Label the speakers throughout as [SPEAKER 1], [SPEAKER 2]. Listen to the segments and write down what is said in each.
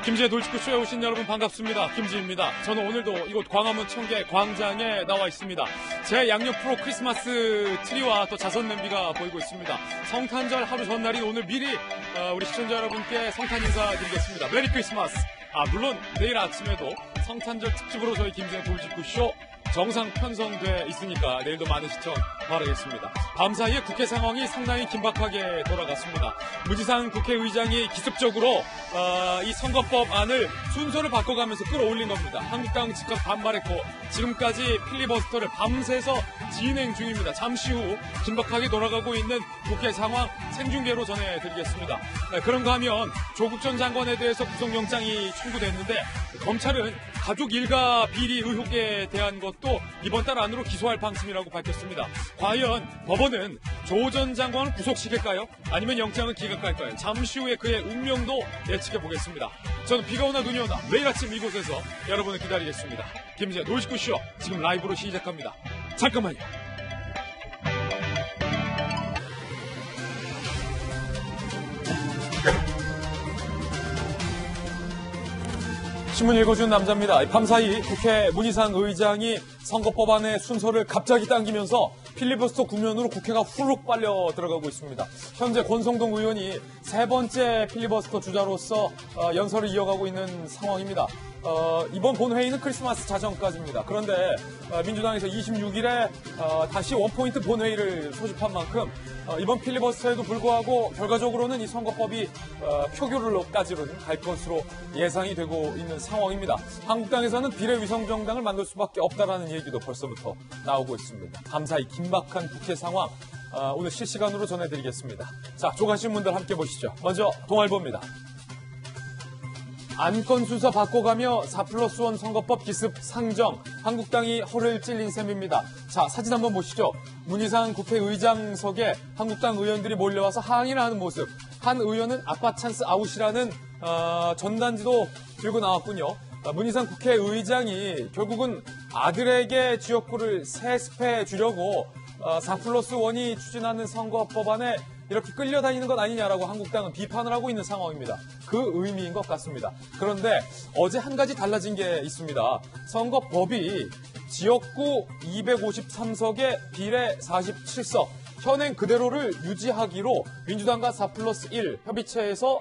[SPEAKER 1] 김지의 돌직구쇼에 오신 여러분 반갑습니다. 김지입니다. 저는 오늘도 이곳 광화문 청계 광장에 나와 있습니다. 제 양옆 프로 크리스마스 트리와 또 자선 냄비가 보이고 있습니다. 성탄절 하루 전날인 오늘 미리 우리 시청자 여러분께 성탄 인사드리겠습니다. 메리 크리스마스! 물론 내일 아침에도 성탄절 특집으로 저희 김지의 돌직구쇼 정상 편성돼 있으니까 내일도 많은 시청 바라겠습니다. 밤사이에 국회 상황이 상당히 긴박하게 돌아갔습니다. 문희상 국회의장이 기습적으로 이 선거법안을 순서를 바꿔가면서 끌어올린 겁니다. 한국당 즉각 반발했고 지금까지 필리버스터를 밤새서 진행 중입니다. 잠시 후 긴박하게 돌아가고 있는 국회 상황 생중계로 전해드리겠습니다. 그런가 하면 조국 전 장관에 대해서 구속영장이 청구됐는데 검찰은 가족 일가 비리 의혹에 대한 것도 이번 달 안으로 기소할 방침이라고 밝혔습니다. 과연 법원은 조 전 장관을 구속시킬까요? 아니면 영장을 기각할까요? 잠시 후에 그의 운명도 예측해 보겠습니다. 저는 비가 오나 눈이 오나 매일 아침 이곳에서 여러분을 기다리겠습니다. 김지의 놀직구쇼 지금 라이브로 시작합니다. 잠깐만요. 신문 읽어준 남자입니다. 밤사이 국회 문희상 의장이 선거법안의 순서를 갑자기 당기면서 필리버스터 국면으로 국회가 후루룩 빨려 들어가고 있습니다. 현재 권성동 의원이 세 번째 필리버스터 주자로서 연설을 이어가고 있는 상황입니다. 이번 본회의는 크리스마스 자정까지입니다. 그런데 민주당에서 26일에 다시 원포인트 본회의를 소집한 만큼 이번 필리버스터에도 불구하고 결과적으로는 이 선거법이 표결로까지는 갈 것으로 예상이 되고 있는 상황입니다. 한국당에서는 비례위성정당을 만들 수밖에 없다라는 얘기도 벌써부터 나오고 있습니다. 감사히 긴박한 국회 상황 오늘 실시간으로 전해드리겠습니다. 자, 조간신문들 함께 보시죠. 먼저 동아일보입니다. 안건 순서 바꿔가며 4+1 선거법 기습 상정, 한국당이 허를 찔린 셈입니다. 자, 사진 한번 보시죠. 문희상 국회의장석에 한국당 의원들이 몰려와서 항의를 하는 모습. 한 의원은 아빠 찬스 아웃이라는 전단지도 들고 나왔군요. 문희상 국회의장이 결국은 아들에게 지역구를 3습해 주려고 4+1이 추진하는 선거법안에 이렇게 끌려다니는 것 아니냐라고 한국당은 비판을 하고 있는 상황입니다. 그 의미인 것 같습니다. 그런데 어제 한 가지 달라진 게 있습니다. 선거법이 지역구 253석에 비례 47석, 현행 그대로를 유지하기로 민주당과 4+1 협의체에서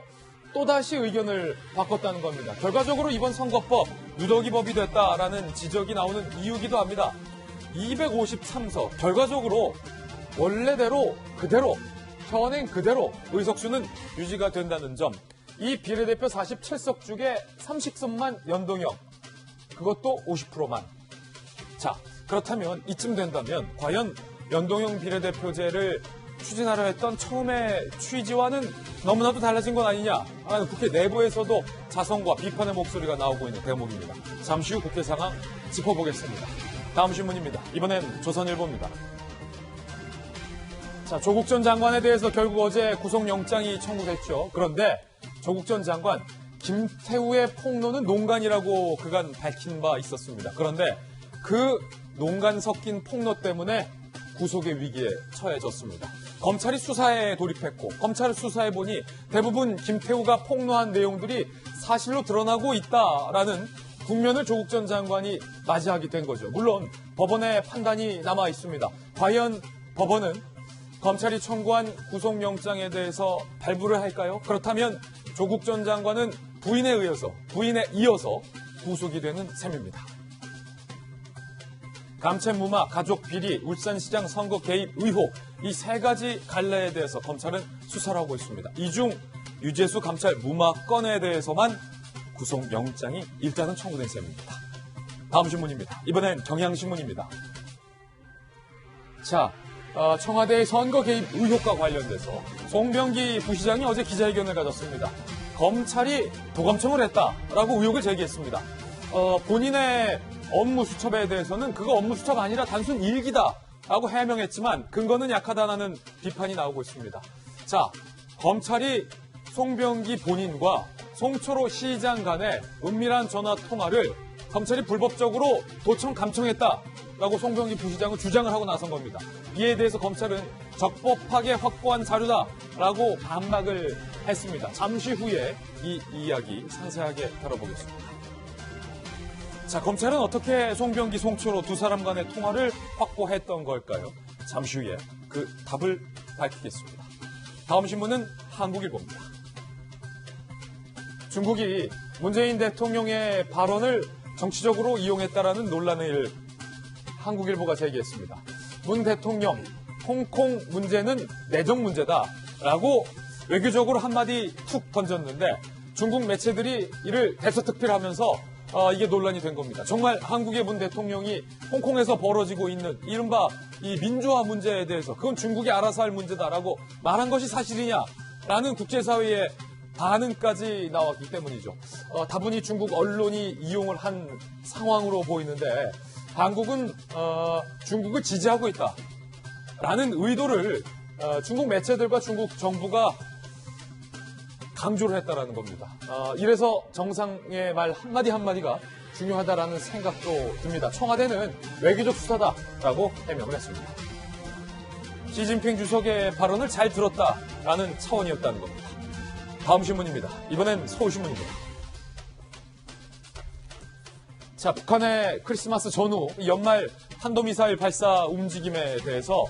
[SPEAKER 1] 또다시 의견을 바꿨다는 겁니다. 결과적으로 이번 선거법 누더기법이 됐다라는 지적이 나오는 이유기도 합니다. 253석, 결과적으로 원래대로 그대로 현행 그대로 의석수는 유지가 된다는 점. 이 비례대표 47석 중에 30석만 연동형. 그것도 50%만. 자, 그렇다면 이쯤 된다면 과연 연동형 비례대표제를 추진하려 했던 처음의 취지와는 너무나도 달라진 건 아니냐 하는 국회 내부에서도 자성과 비판의 목소리가 나오고 있는 대목입니다. 잠시 후 국회 상황 짚어보겠습니다. 다음 신문입니다. 이번엔 조선일보입니다. 자, 조국 전 장관에 대해서 결국 어제 구속영장이 청구됐죠. 그런데 조국 전 장관 김태우의 폭로는 농간이라고 그간 밝힌 바 있었습니다. 그런데 그 농간 섞인 폭로 때문에 구속의 위기에 처해졌습니다. 검찰이 수사에 돌입했고 검찰 수사해보니 대부분 김태우가 폭로한 내용들이 사실로 드러나고 있다라는 국면을 조국 전 장관이 맞이하게 된 거죠. 물론 법원의 판단이 남아 있습니다. 과연 법원은 검찰이 청구한 구속영장에 대해서 발부를 할까요? 그렇다면 조국 전 장관은 부인에 이어서 구속이 되는 셈입니다. 감채무마, 가족 비리, 울산시장 선거 개입 의혹, 이 세 가지 갈래에 대해서 검찰은 수사를 하고 있습니다. 이 중 유재수 감찰 무마 건에 대해서만 구속영장이 일단은 청구된 셈입니다. 다음 신문입니다. 이번엔 경향신문입니다. 자, 청와대의 선거 개입 의혹과 관련돼서 송병기 부시장이 어제 기자회견을 가졌습니다. 검찰이 도감청을 했다라고 의혹을 제기했습니다. 본인의 업무 수첩에 대해서는 그거 업무 수첩 아니라 단순 일기다라고 해명했지만 근거는 약하다는 비판이 나오고 있습니다. 자, 검찰이 송병기 본인과 송철호 시장 간의 은밀한 전화 통화를 검찰이 불법적으로 도청 감청했다라고 라고 송병기 부시장은 주장을 하고 나선 겁니다. 이에 대해서 검찰은 적법하게 확보한 자료다라고 반박을 했습니다. 잠시 후에 이 이야기 상세하게 다뤄보겠습니다. 자, 검찰은 어떻게 송병기, 송철호 두 사람 간의 통화를 확보했던 걸까요? 잠시 후에 그 답을 밝히겠습니다. 다음 신문은 한국일보입니다. 중국이 문재인 대통령의 발언을 정치적으로 이용했다라는 논란을 한국일보가 제기했습니다. 문 대통령, 홍콩 문제는 내정 문제다라고 외교적으로 한마디 툭 던졌는데 중국 매체들이 이를 대서특필하면서 이게 논란이 된 겁니다. 정말 한국의 문 대통령이 홍콩에서 벌어지고 있는 이른바 이 민주화 문제에 대해서 그건 중국이 알아서 할 문제다라고 말한 것이 사실이냐라는 국제사회의 반응까지 나왔기 때문이죠. 다분히 중국 언론이 이용을 한 상황으로 보이는데 한국은 중국을 지지하고 있다라는 의도를 중국 매체들과 중국 정부가 강조를 했다라는 겁니다. 이래서 정상의 말 한마디 한마디가 중요하다라는 생각도 듭니다. 청와대는 외교적 수사다라고 해명을 했습니다. 시진핑 주석의 발언을 잘 들었다라는 차원이었다는 겁니다. 다음 신문입니다. 이번엔 서울신문입니다. 자, 북한의 크리스마스 전후 연말 탄도미사일 발사 움직임에 대해서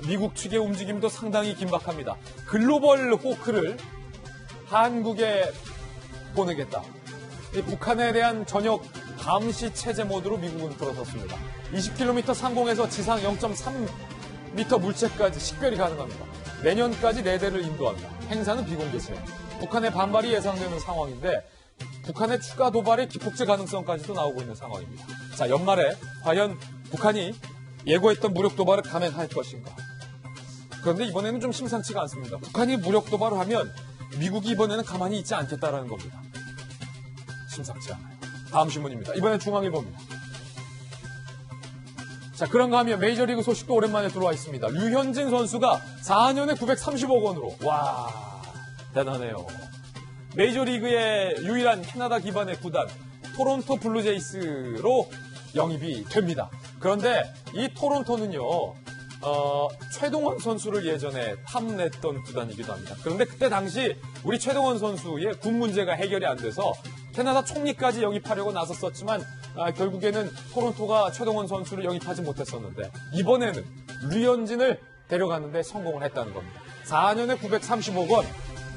[SPEAKER 1] 미국 측의 움직임도 상당히 긴박합니다. 글로벌 호크를 한국에 보내겠다. 북한에 대한 전역 감시 체제 모드로 미국은 들어섰습니다. 20km 상공에서 지상 0.3m 물체까지 식별이 가능합니다. 내년까지 4대를 인도한다. 행사는 비공개체. 북한의 반발이 예상되는 상황인데 북한의 추가 도발의 기폭제 가능성까지도 나오고 있는 상황입니다. 자, 연말에 과연 북한이 예고했던 무력 도발을 감행할 것인가? 그런데 이번에는 좀 심상치가 않습니다. 북한이 무력 도발을 하면 미국이 이번에는 가만히 있지 않겠다라는 겁니다. 심상치 않아요. 다음 신문입니다. 이번엔 중앙일보입니다. 자, 그런가 하면 메이저리그 소식도 오랜만에 들어와 있습니다. 류현진 선수가 4년에 930억 원으로. 와, 대단해요. 메이저리그의 유일한 캐나다 기반의 구단 토론토 블루제이스로 영입이 됩니다. 그런데 이 토론토는요, 최동원 선수를 예전에 탐냈던 구단이기도 합니다. 그런데 그때 당시 우리 최동원 선수의 군 문제가 해결이 안 돼서 캐나다 총리까지 영입하려고 나섰었지만 결국에는 토론토가 최동원 선수를 영입하지 못했었는데 이번에는 류현진을 데려가는데 성공을 했다는 겁니다. 4년에 930억 원.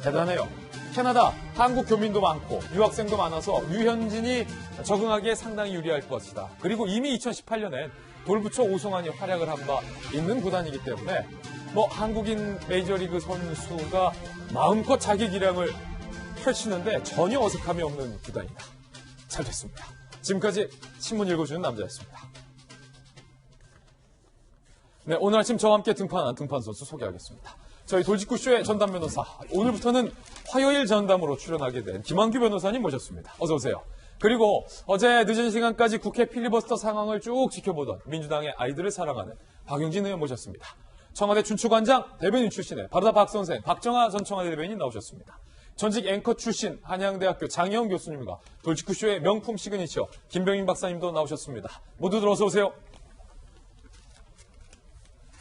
[SPEAKER 1] 대단해요. 캐나다 한국 교민도 많고 유학생도 많아서 류현진이 적응하기에 상당히 유리할 것이다. 그리고 이미 2018년엔 돌부처 오승환이 활약을 한 바 있는 구단이기 때문에 한국인 메이저리그 선수가 마음껏 자기 기량을 펼치는데 전혀 어색함이 없는 구단이다. 잘 됐습니다. 지금까지 신문 읽어주는 남자였습니다. 네, 오늘 아침 저와 함께 등판한 등판 선수 소개하겠습니다. 저희 돌직구쇼의 전담 변호사, 오늘부터는 화요일 전담으로 출연하게 된 김한규 변호사님 모셨습니다. 어서 오세요. 그리고 어제 늦은 시간까지 국회 필리버스터 상황을 쭉 지켜보던 민주당의 아이들을 사랑하는 박용진 의원 모셨습니다. 청와대 춘추관장 대변인 출신의 바르다 박 선생, 박정아 전 청와대 대변인 나오셨습니다. 전직 앵커 출신 한양대학교 장혜영 교수님과 돌직구쇼의 명품 시그니처 김병인 박사님도 나오셨습니다. 모두들 어서 오세요.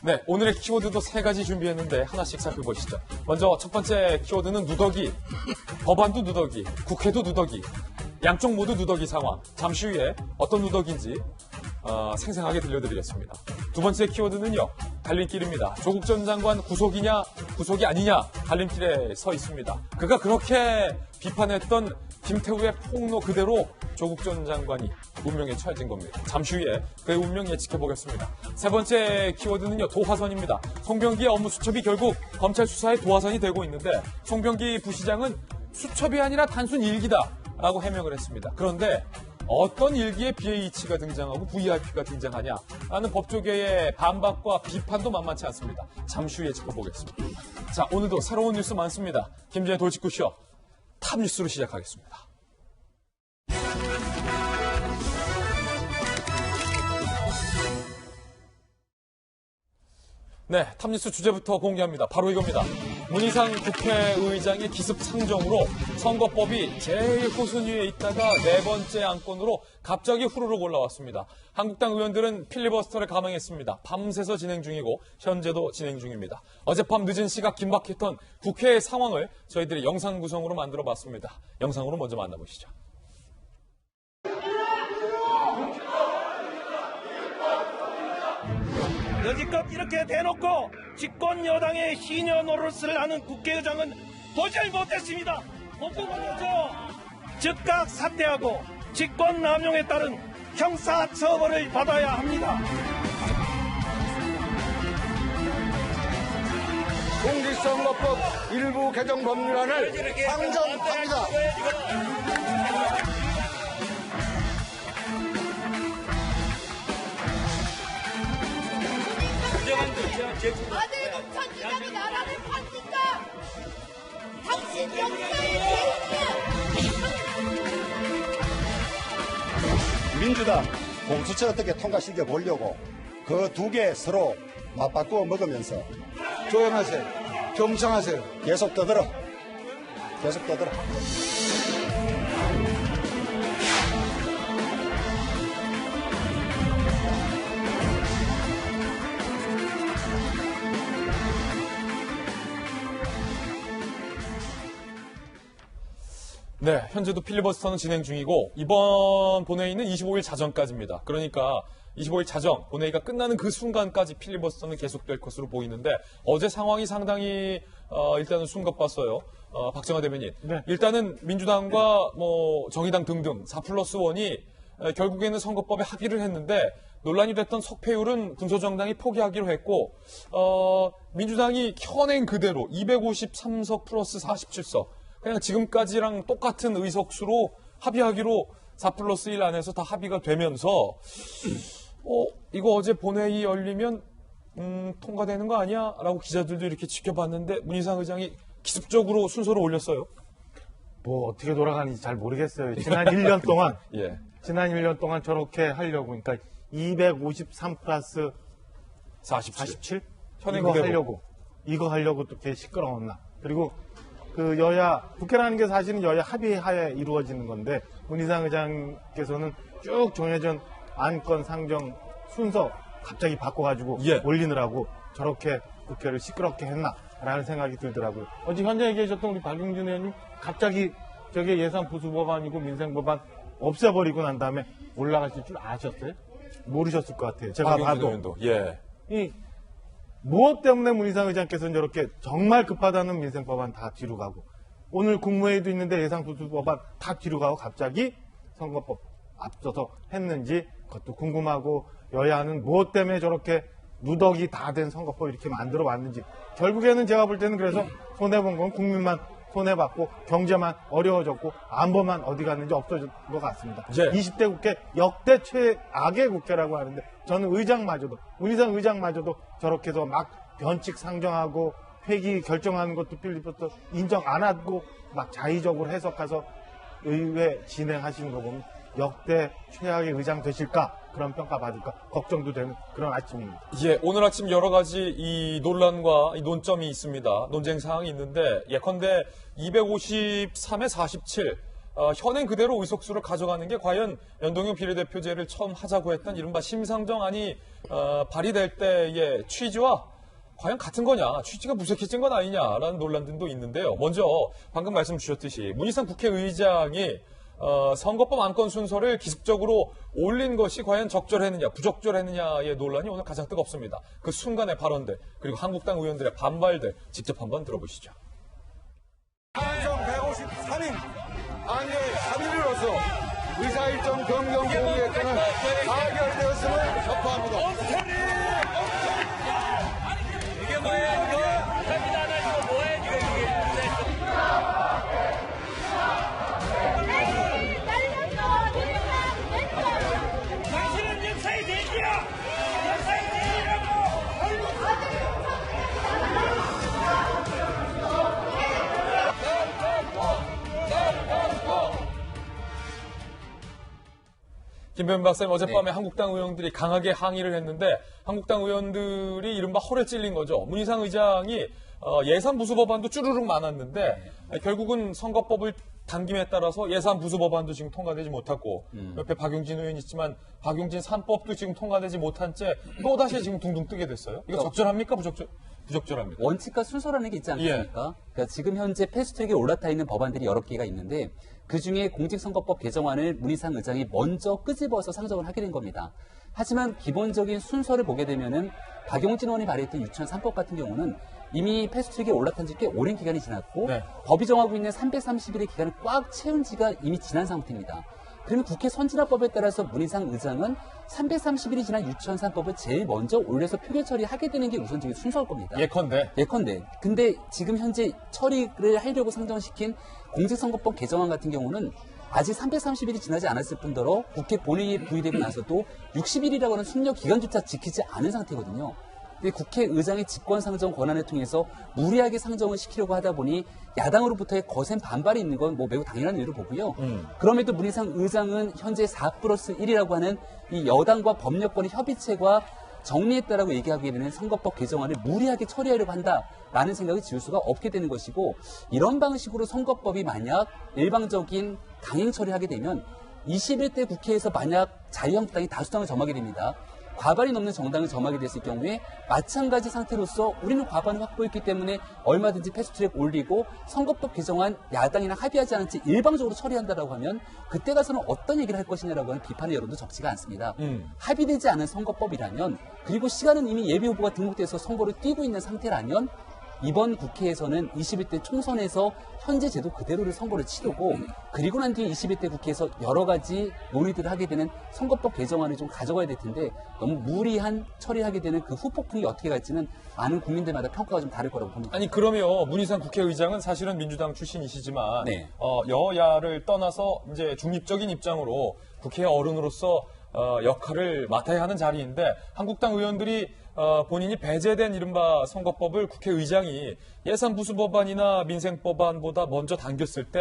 [SPEAKER 1] 네, 오늘의 키워드도 3가지 준비했는데 하나씩 살펴보시죠. 먼저 첫 번째 키워드는 누더기. 법안도 누더기, 국회도 누더기, 양쪽 모두 누더기 상황. 잠시 후에 어떤 누더기인지 생생하게 들려드리겠습니다. 두 번째 키워드는요, 갈림길입니다. 조국 전 장관 구속이냐 구속이 아니냐 갈림길에 서 있습니다. 그가 그렇게 비판했던 김태우의 폭로 그대로 조국 전 장관이 운명에 처해진 겁니다. 잠시 후에 그의 운명 예측해보겠습니다. 세 번째 키워드는요, 도화선입니다. 송병기의 업무 수첩이 결국 검찰 수사의 도화선이 되고 있는데 송병기 부시장은 수첩이 아니라 단순 일기다라고 해명을 했습니다. 그런데 어떤 일기에 BH가 등장하고 VIP가 등장하냐라는 법조계의 반박과 비판도 만만치 않습니다. 잠시 후에 짚어보겠습니다. 자, 오늘도 새로운 뉴스 많습니다. 김진의 돌직구쇼 탑뉴스로 시작하겠습니다. 네, 탑뉴스 주제부터 공개합니다. 바로 이겁니다. 문희상 국회의장의 기습 상정으로 선거법이 제일 후순위에 있다가 네 번째 안건으로 갑자기 후루룩 올라왔습니다. 한국당 의원들은 필리버스터를 감행했습니다. 밤새서 진행 중이고 현재도 진행 중입니다. 어젯밤 늦은 시각 긴박했던 국회의 상황을 저희들이 영상 구성으로 만들어봤습니다. 영상으로 먼저 만나보시죠.
[SPEAKER 2] 여지껏 이렇게 대놓고 집권 여당의 시녀 노릇을 하는 국회의장은 도저히 못했습니다. 못해버렸죠. 즉각 사퇴하고 직권 남용에 따른 형사 처벌을 받아야 합니다.
[SPEAKER 3] 공직선거법 일부 개정 법률안을 상정합니다.
[SPEAKER 4] 아들 공천주자고 나라를 팝니까? 당신 역사의 죄인이야.
[SPEAKER 3] 민주당 공수처 어떻게 통과시켜 보려고 그 두 개 서로 맞바꾸어 먹으면서 조용하세요. 경청하세요. 계속 떠들어. 계속 떠들어.
[SPEAKER 1] 네, 현재도 필리버스터는 진행 중이고 이번 본회의는 25일 자정까지입니다. 그러니까 25일 자정 본회의가 끝나는 그 순간까지 필리버스터는 계속될 것으로 보이는데 어제 상황이 상당히 일단은 숨가빴어요. 박정하 대변인.
[SPEAKER 5] 네.
[SPEAKER 1] 일단은 민주당과 정의당 등등 4+1이 결국에는 선거법에 합의를 했는데 논란이 됐던 석패율은 군소정당이 포기하기로 했고 민주당이 현행 그대로 253석 플러스 47석 그냥 지금까지랑 똑같은 의석수로 합의하기로 4+1 안에서 다 합의가 되면서 이거 어제 본회의 열리면 통과되는 거 아니야? 라고 기자들도 이렇게 지켜봤는데 문희상 의장이 기습적으로 순서를 올렸어요.
[SPEAKER 5] 뭐 어떻게 돌아가는지 잘 모르겠어요. 지난 1년 동안
[SPEAKER 1] 예.
[SPEAKER 5] 지난 1년 동안 저렇게 하려고 그러니까 253 플러스 47
[SPEAKER 1] 현행
[SPEAKER 5] 이거
[SPEAKER 1] 그대로.
[SPEAKER 5] 이거 하려고 또 이렇게 시끄러웠나. 그리고 그 여야 국회라는 게 사실은 여야 합의하에 이루어지는 건데 문희상 의장께서는 쭉 정해진 안건 상정 순서 갑자기 바꿔가지고
[SPEAKER 1] 예.
[SPEAKER 5] 올리느라고 저렇게 국회를 시끄럽게 했나라는 생각이 들더라고요. 어제 현장에 계셨던 우리 박용준 의원님 갑자기 저게 예산 보수 법안이고 민생 법안 없애버리고 난 다음에 올라가실 줄 아셨어요? 모르셨을 것 같아요. 제가
[SPEAKER 1] 박용준
[SPEAKER 5] 봐도
[SPEAKER 1] 의원도. 예.
[SPEAKER 5] 이 무엇 때문에 문희상 의장께서는 저렇게 정말 급하다는 민생 법안 다 뒤로 가고 오늘 국무회의도 있는데 예산 보수 법안 다 뒤로 가고 갑자기 선거법 앞서서 했는지 그것도 궁금하고 여야는 무엇 때문에 저렇게 누덕이 다 된 선거법 이렇게 만들어 왔는지 결국에는 제가 볼 때는 그래서 손해본 건 국민만 손해봤고 경제만 어려워졌고 안보만 어디 갔는지 없어진 것 같습니다.
[SPEAKER 1] 예.
[SPEAKER 5] 20대 국회 역대 최악의 국회라고 하는데 저는 의장마저도 문희상 의장마저도 저렇게 해서 막 변칙 상정하고 회기 결정하는 것도 필리버스터 인정 안 하고 막 자의적으로 해석해서 의회 진행하시는 거 보면 역대 최악의 의장 되실까 그런 평가 받을까 걱정도 되는 그런 아침입니다.
[SPEAKER 1] 예, 오늘 아침 여러 가지 이 논란과 이 논점이 있습니다. 논쟁 사항이 있는데 예컨대 253에 47 현행 그대로 의석수를 가져가는 게 과연 연동형 비례대표제를 처음 하자고 했던 이른바 심상정안이 발의될 때의 취지와 과연 같은 거냐, 취지가 무색해진 건 아니냐라는 논란들도 있는데요. 먼저 방금 말씀 주셨듯이 문희상 국회의장이 선거법 안건 순서를 기습적으로 올린 것이 과연 적절했느냐, 부적절했느냐의 논란이 오늘 가장 뜨겁습니다. 그 순간의 발언들, 그리고 한국당 의원들의 반발들 직접 한번 들어보시죠.
[SPEAKER 3] 한성 153인 안에 합의로서 의사일정 변경 공의의 건은 가결되었음을 협파합니다.
[SPEAKER 2] 이게 뭐예요? 이거 감사합니다. 이거 뭐예요? 당신은 역사의 대지야! 역사의 대지라고!
[SPEAKER 1] 김병민 박사님 어젯밤에 한국당 의원들이 강하게 항의를 했는데 한국당 의원들이 이른바 허를 찔린 거죠. 문희상 의장이 예산 부수 법안도 쭈루룩 많았는데 결국은 선거법을 당김에 따라서 예산 부수 법안도 지금 통과되지 못하고 옆에 박용진 의원이 있지만 박용진 3법도 지금 통과되지 못한 채 또다시 지금 둥둥 뜨게 됐어요. 이거 적절합니까? 부적절합니까?
[SPEAKER 6] 원칙과 순서라는 게 있지 않습니까? 그러니까 지금 현재 패스트트랙에 올라타 있는 법안들이 여러 개가 있는데 그중에 공직선거법 개정안을 문희상 의장이 먼저 끄집어서 상정을 하게 된 겁니다. 하지만 기본적인 순서를 보게 되면은 박용진 의원이 발의했던 유치원 3법 같은 경우는 이미 패스트트랙에 올라탄 지 꽤 오랜 기간이 지났고
[SPEAKER 1] 네.
[SPEAKER 6] 법이 정하고 있는 330일의 기간을 꽉 채운 지가 이미 지난 상태입니다. 그러면 국회 선진화법에 따라서 문희상 의장은 330일이 지난 유치원 3법을 제일 먼저 올려서 표결 처리하게 되는 게 우선적인 순서일 겁니다.
[SPEAKER 1] 예컨대.
[SPEAKER 6] 근데 지금 현재 처리를 하려고 상정시킨 공직선거법 개정안 같은 경우는 아직 330일이 지나지 않았을 뿐더러 국회 본회의에 부의되고 나서도 60일이라고 하는 숙려 기간조차 지키지 않은 상태거든요. 근데 국회의장의 직권상정 권한을 통해서 무리하게 상정을 시키려고 하다 보니 야당으로부터의 거센 반발이 있는 건 뭐 매우 당연한 일로 보고요. 그럼에도 문희상 의장은 현재 4+1이라고 하는 이 여당과 법률권의 협의체가 정리했다라고 얘기하게 되는 선거법 개정안을 무리하게 처리하려고 한다라는 생각을 지울 수가 없게 되는 것이고 이런 방식으로 선거법이 만약 일방적인 강행 처리하게 되면 21대 국회에서 만약 자유한국당이 다수당을 점하게 됩니다. 과반이 넘는 정당을 점하게 됐을 경우에 마찬가지 상태로서 우리는 과반을 확보했기 때문에 얼마든지 패스트트랙 올리고 선거법 개정안 야당이랑 합의하지 않은 채 일방적으로 처리한다라고 하면 그때 가서는 어떤 얘기를 할 것이냐라고 하는 비판의 여론도 적지가 않습니다. 합의되지 않은 선거법이라면 그리고 시간은 이미 예비후보가 등록돼서 선거를 뛰고 있는 상태라면 이번 국회에서는 21대 총선에서 현재 제도 그대로를 선거를 치르고 그리고 난 뒤에 21대 국회에서 여러 가지 논의들을 하게 되는 선거법 개정안을 좀 가져가야 될 텐데 너무 무리한 처리하게 되는 그 후폭풍이 어떻게 갈지는 많은 국민들마다 평가가 좀 다를 거라고 봅니다.
[SPEAKER 1] 아니 그러면 문희상 국회의장은 사실은 민주당 출신이시지만
[SPEAKER 6] 네.
[SPEAKER 1] 여야를 떠나서 이제 중립적인 입장으로 국회 어른으로서 역할을 맡아야 하는 자리인데 한국당 의원들이 본인이 배제된 이른바 선거법을 국회의장이 예산 부수 법안이나 민생 법안보다 먼저 당겼을 때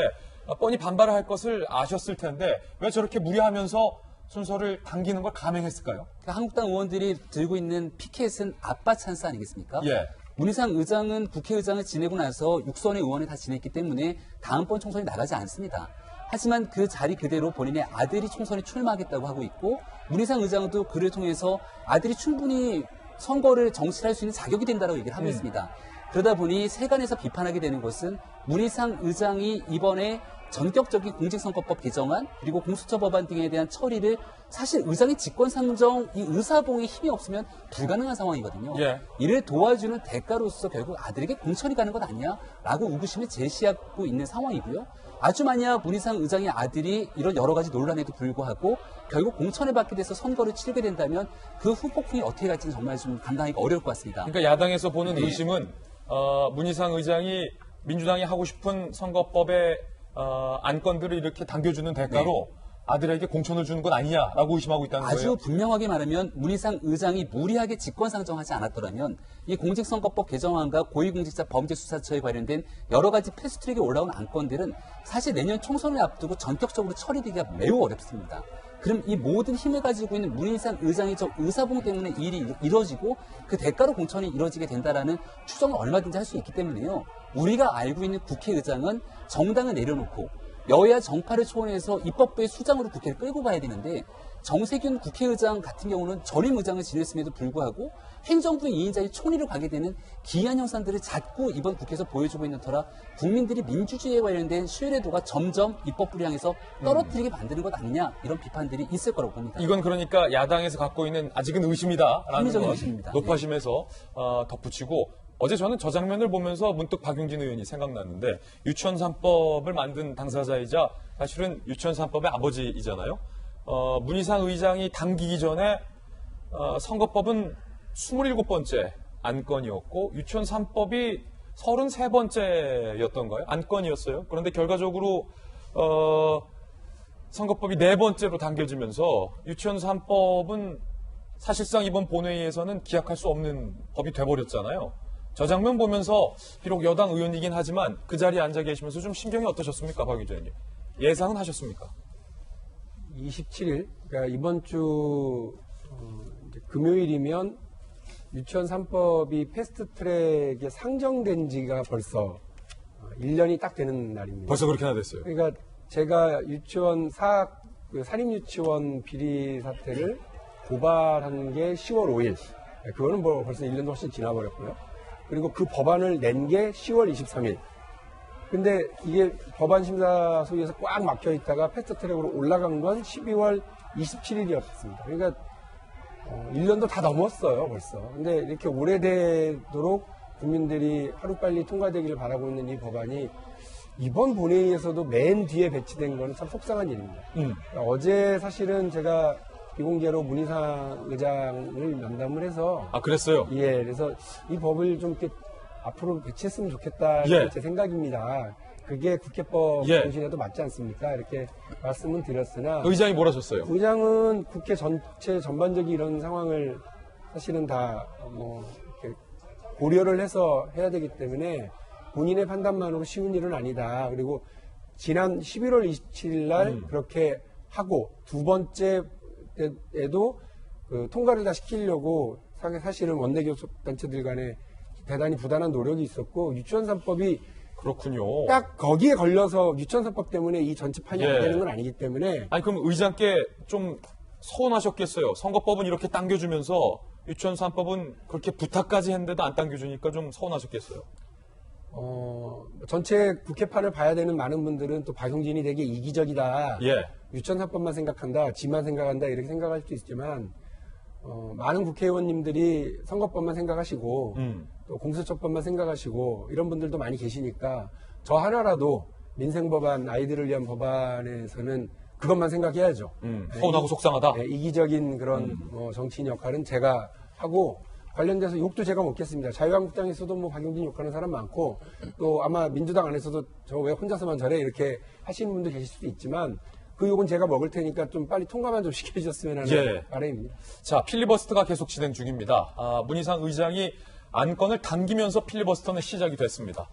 [SPEAKER 1] 뻔히 반발을 할 것을 아셨을 텐데 왜 저렇게 무리하면서 순서를 당기는 걸 감행했을까요?
[SPEAKER 6] 그러니까 한국당 의원들이 들고 있는 피켓은 아빠 찬스 아니겠습니까?
[SPEAKER 1] 예.
[SPEAKER 6] 문희상 의장은 국회의장을 지내고 나서 6선의 의원을 다 지냈기 때문에 다음번 총선이 나가지 않습니다. 하지만 그 자리 그대로 본인의 아들이 총선에 출마하겠다고 하고 있고 문희상 의장도 그를 통해서 아들이 충분히 선거를 정치할 수 있는 자격이 된다고 얘기를 하고 있습니다. 그러다 보니 세간에서 비판하게 되는 것은 문희상 의장이 이번에 전격적인 공직선거법 개정안 그리고 공수처 법안 등에 대한 처리를 사실 의장의 직권상정 이 의사봉에 힘이 없으면 불가능한 상황이거든요.
[SPEAKER 1] 예.
[SPEAKER 6] 이를 도와주는 대가로서 결국 아들에게 공천이 가는 것 아니냐라고 의구심을 제시하고 있는 상황이고요. 아주 만약 문희상 의장의 아들이 이런 여러 가지 논란에도 불구하고 결국 공천을 받게 돼서 선거를 치르게 된다면 그 후폭풍이 어떻게 갈지는 정말 좀 감당하기가 어려울 것 같습니다.
[SPEAKER 1] 그러니까 야당에서 보는 의심은 문희상 의장이 민주당이 하고 싶은 선거법의 안건들을 이렇게 당겨주는 대가로 아들에게 공천을 주는 건 아니냐라고 의심하고 있다는 거예요.
[SPEAKER 6] 아주 분명하게 말하면 문희상 의장이 무리하게 직권상정하지 않았더라면 이 공직선거법 개정안과 고위공직자 범죄수사처에 관련된 여러 가지 패스트트랙에 올라온 안건들은 사실 내년 총선을 앞두고 전격적으로 처리되기가 매우 어렵습니다. 그럼 이 모든 힘을 가지고 있는 문희상 의장의 저 의사봉 때문에 이 일이 이루어지고 그 대가로 공천이 이루어지게 된다라는 추정을 얼마든지 할 수 있기 때문에요. 우리가 알고 있는 국회의장은 정당을 내려놓고 여야 정파를 초월해서 입법부의 수장으로 국회를 끌고 가야 되는데 정세균 국회의장 같은 경우는 전임 의장을 지냈음에도 불구하고 행정부의 2인자의 총리로 가게 되는 기이한 형상들을 자꾸 이번 국회에서 보여주고 있는 터라 국민들이 민주주의에 관련된 신뢰도가 점점 입법부를 향해서 떨어뜨리게 만드는 것 아니냐 이런 비판들이 있을 거라고 봅니다.
[SPEAKER 1] 이건 그러니까 야당에서 갖고 있는 아직은 의심이다라는
[SPEAKER 6] 합리적인
[SPEAKER 1] 것
[SPEAKER 6] 의심입니다.
[SPEAKER 1] 높아심에서 덧붙이고 어제 저는 저 장면을 보면서 문득 박용진 의원이 생각났는데 유치원 3법을 만든 당사자이자 사실은 유치원 3법의 아버지이잖아요. 문희상 의장이 당기기 전에 선거법은 27번째 안건이었고 유치원 3법이 33번째였던가요? 안건이었어요. 그런데 결과적으로 선거법이 4번째로 당겨지면서 유치원 3법은 사실상 이번 본회의에서는 기약할 수 없는 법이 돼버렸잖아요. 저 장면 보면서 비록 여당 의원이긴 하지만 그 자리에 앉아 계시면서 좀 심경이 어떠셨습니까, 박 의원님? 예상은 하셨습니까?
[SPEAKER 7] 27일, 그러니까 이번 주 이제 금요일이면 유치원 3법이 패스트트랙에 상정된 지가 벌써 1년이 딱 되는 날입니다.
[SPEAKER 1] 벌써 그렇게나 됐어요.
[SPEAKER 7] 그러니까 제가 사립유치원 비리 사태를 고발한 게 10월 5일. 그거는 뭐 벌써 1년도 훨씬 지나버렸고요. 그리고 그 법안을 낸 게 10월 23일. 근데 이게 법안 심사 소위에서 꽉 막혀 있다가 패스트트랙으로 올라간 건 12월 27일이었습니다. 그러니까 1년도 다 넘었어요, 벌써. 근데 이렇게 오래되도록 국민들이 하루빨리 통과되기를 바라고 있는 이 법안이 이번 본회의에서도 맨 뒤에 배치된 거는 참 속상한 일입니다. 그러니까 어제 사실은 제가 비공개로 문희상 의장을 면담을 해서
[SPEAKER 1] 아, 그랬어요?
[SPEAKER 7] 예, 그래서 이 법을 좀 이렇게 앞으로 배치했으면 좋겠다.
[SPEAKER 1] 예.
[SPEAKER 7] 제 생각입니다. 그게 국회법
[SPEAKER 1] 예.
[SPEAKER 7] 정신에도 맞지 않습니까? 이렇게 말씀은 드렸으나
[SPEAKER 1] 의장이 뭘 하셨어요?
[SPEAKER 7] 의장은 국회 전체 전반적인 이런 상황을 사실은 다 이렇게 고려를 해서 해야 되기 때문에 본인의 판단만으로 쉬운 일은 아니다. 그리고 지난 11월 27일 날 그렇게 하고 두 번째에도 그 통과를 다 시키려고 사실은 원내교섭단체들 간에 대단히 부단한 노력이 있었고 유치원 3법이
[SPEAKER 1] 그렇군요.
[SPEAKER 7] 딱 거기에 걸려서 유치원 3법 때문에 이 전체 판이 안 되는 건 아니기 때문에
[SPEAKER 1] 아니, 그럼 의장께 좀 서운하셨겠어요. 선거법은 이렇게 당겨주면서 유치원 3법은 그렇게 부탁까지 했는데도 안 당겨주니까 좀 서운하셨겠어요.
[SPEAKER 7] 전체 국회판을 봐야 되는 많은 분들은 또 박용진이 되게 이기적이다.
[SPEAKER 1] 예.
[SPEAKER 7] 유치원 3법만 생각한다. 지만 생각한다. 이렇게 생각할 수도 있지만 많은 국회의원님들이 선거법만 생각하시고 또 공수처법만 생각하시고 이런 분들도 많이 계시니까 저 하나라도 민생법안, 아이들을 위한 법안에서는 그것만 생각해야죠.
[SPEAKER 1] 서운하고 속상하다.
[SPEAKER 7] 네, 이기적인 그런 정치인 역할은 제가 하고 관련돼서 욕도 제가 먹겠습니다. 자유한국당에서도 뭐 박용진 욕하는 사람 많고 또 아마 민주당 안에서도 저 왜 혼자서만 저래 이렇게 하시는 분도 계실 수도 있지만 그 욕은 제가 먹을 테니까 좀 빨리 통과만 좀 시켜주셨으면 하는 바람입니다.
[SPEAKER 1] 자, 필리버스터가 계속 진행 중입니다. 문희상 의장이 안건을 당기면서 필리버스터는 시작이 됐습니다.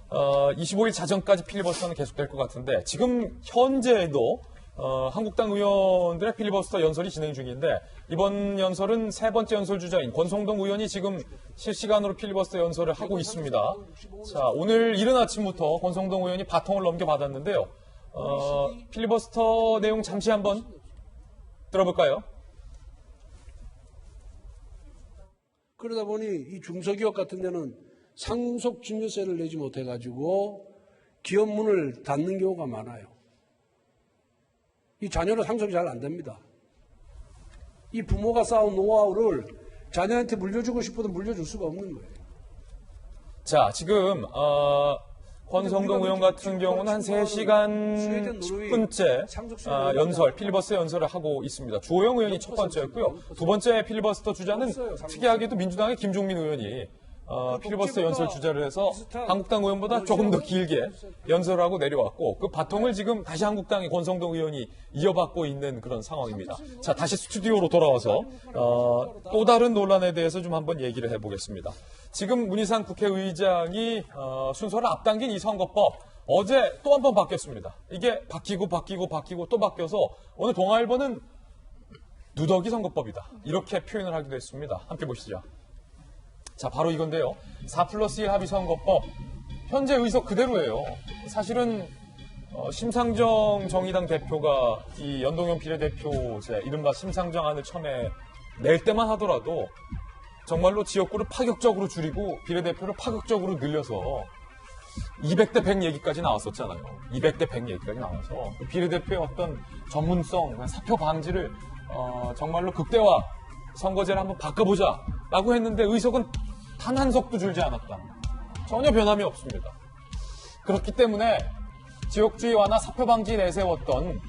[SPEAKER 1] 25일 자정까지 필리버스터는 계속될 것 같은데 지금 현재에도 한국당 의원들의 필리버스터 연설이 진행 중인데 이번 연설은 세 번째 연설 주자인 권성동 의원이 지금 실시간으로 필리버스터 연설을 하고 있습니다. 자, 오늘 이른 아침부터 권성동 의원이 바통을 넘겨받았는데요. 필리버스터 내용 잠시 한번 들어볼까요?
[SPEAKER 8] 그러다 보니 이 중소기업 같은 데는 상속 증여세를 내지 못해가지고 기업 문을 닫는 경우가 많아요. 이 자녀는 상속이 잘 안 됩니다. 이 부모가 쌓은 노하우를 자녀한테 물려주고 싶어도 물려줄 수가 없는 거예요.
[SPEAKER 1] 자, 지금 권성동 의원 같은 경우는 한 3시간 10분째 연설, 필리버스터 연설을 하고 있습니다. 주호영 의원이 첫 번째였고요. 두 번째 필리버스터 주자는 특이하게도 민주당의 김종민 의원이 필리버스터 연설 주자를 해서 한국당 의원보다 조금 더 길게 연설을 하고 내려왔고 그 바통을 지금 다시 한국당의 권성동 의원이 이어받고 있는 그런 상황입니다. 자, 다시 스튜디오로 돌아와서 또 다른 논란에 대해서 좀 한번 얘기를 해보겠습니다. 지금 문희상 국회의장이 순서를 앞당긴 이 선거법 어제 또 한 번 바뀌었습니다. 이게 바뀌고 또 바뀌어서 오늘 동아일보는 누더기 선거법이다 이렇게 표현을 하기도 했습니다. 함께 보시죠. 자, 바로 이건데요. 4+1 합의 선거법 현재 의석 그대로예요. 사실은 심상정 정의당 대표가 이 연동형 비례대표제 이른바 심상정안을 처음에 낼 때만 하더라도 정말로 지역구를 파격적으로 줄이고 비례대표를 파격적으로 늘려서 200대 100 얘기까지 나왔었잖아요. 200대 100 얘기까지 나와서 비례대표의 어떤 전문성, 사표 방지를 정말로 극대화 선거제를 한번 바꿔보자라고 했는데 의석은 단 한 석도 줄지 않았다. 전혀 변함이 없습니다. 그렇기 때문에 지역주의 완화 사표 방지 내세웠던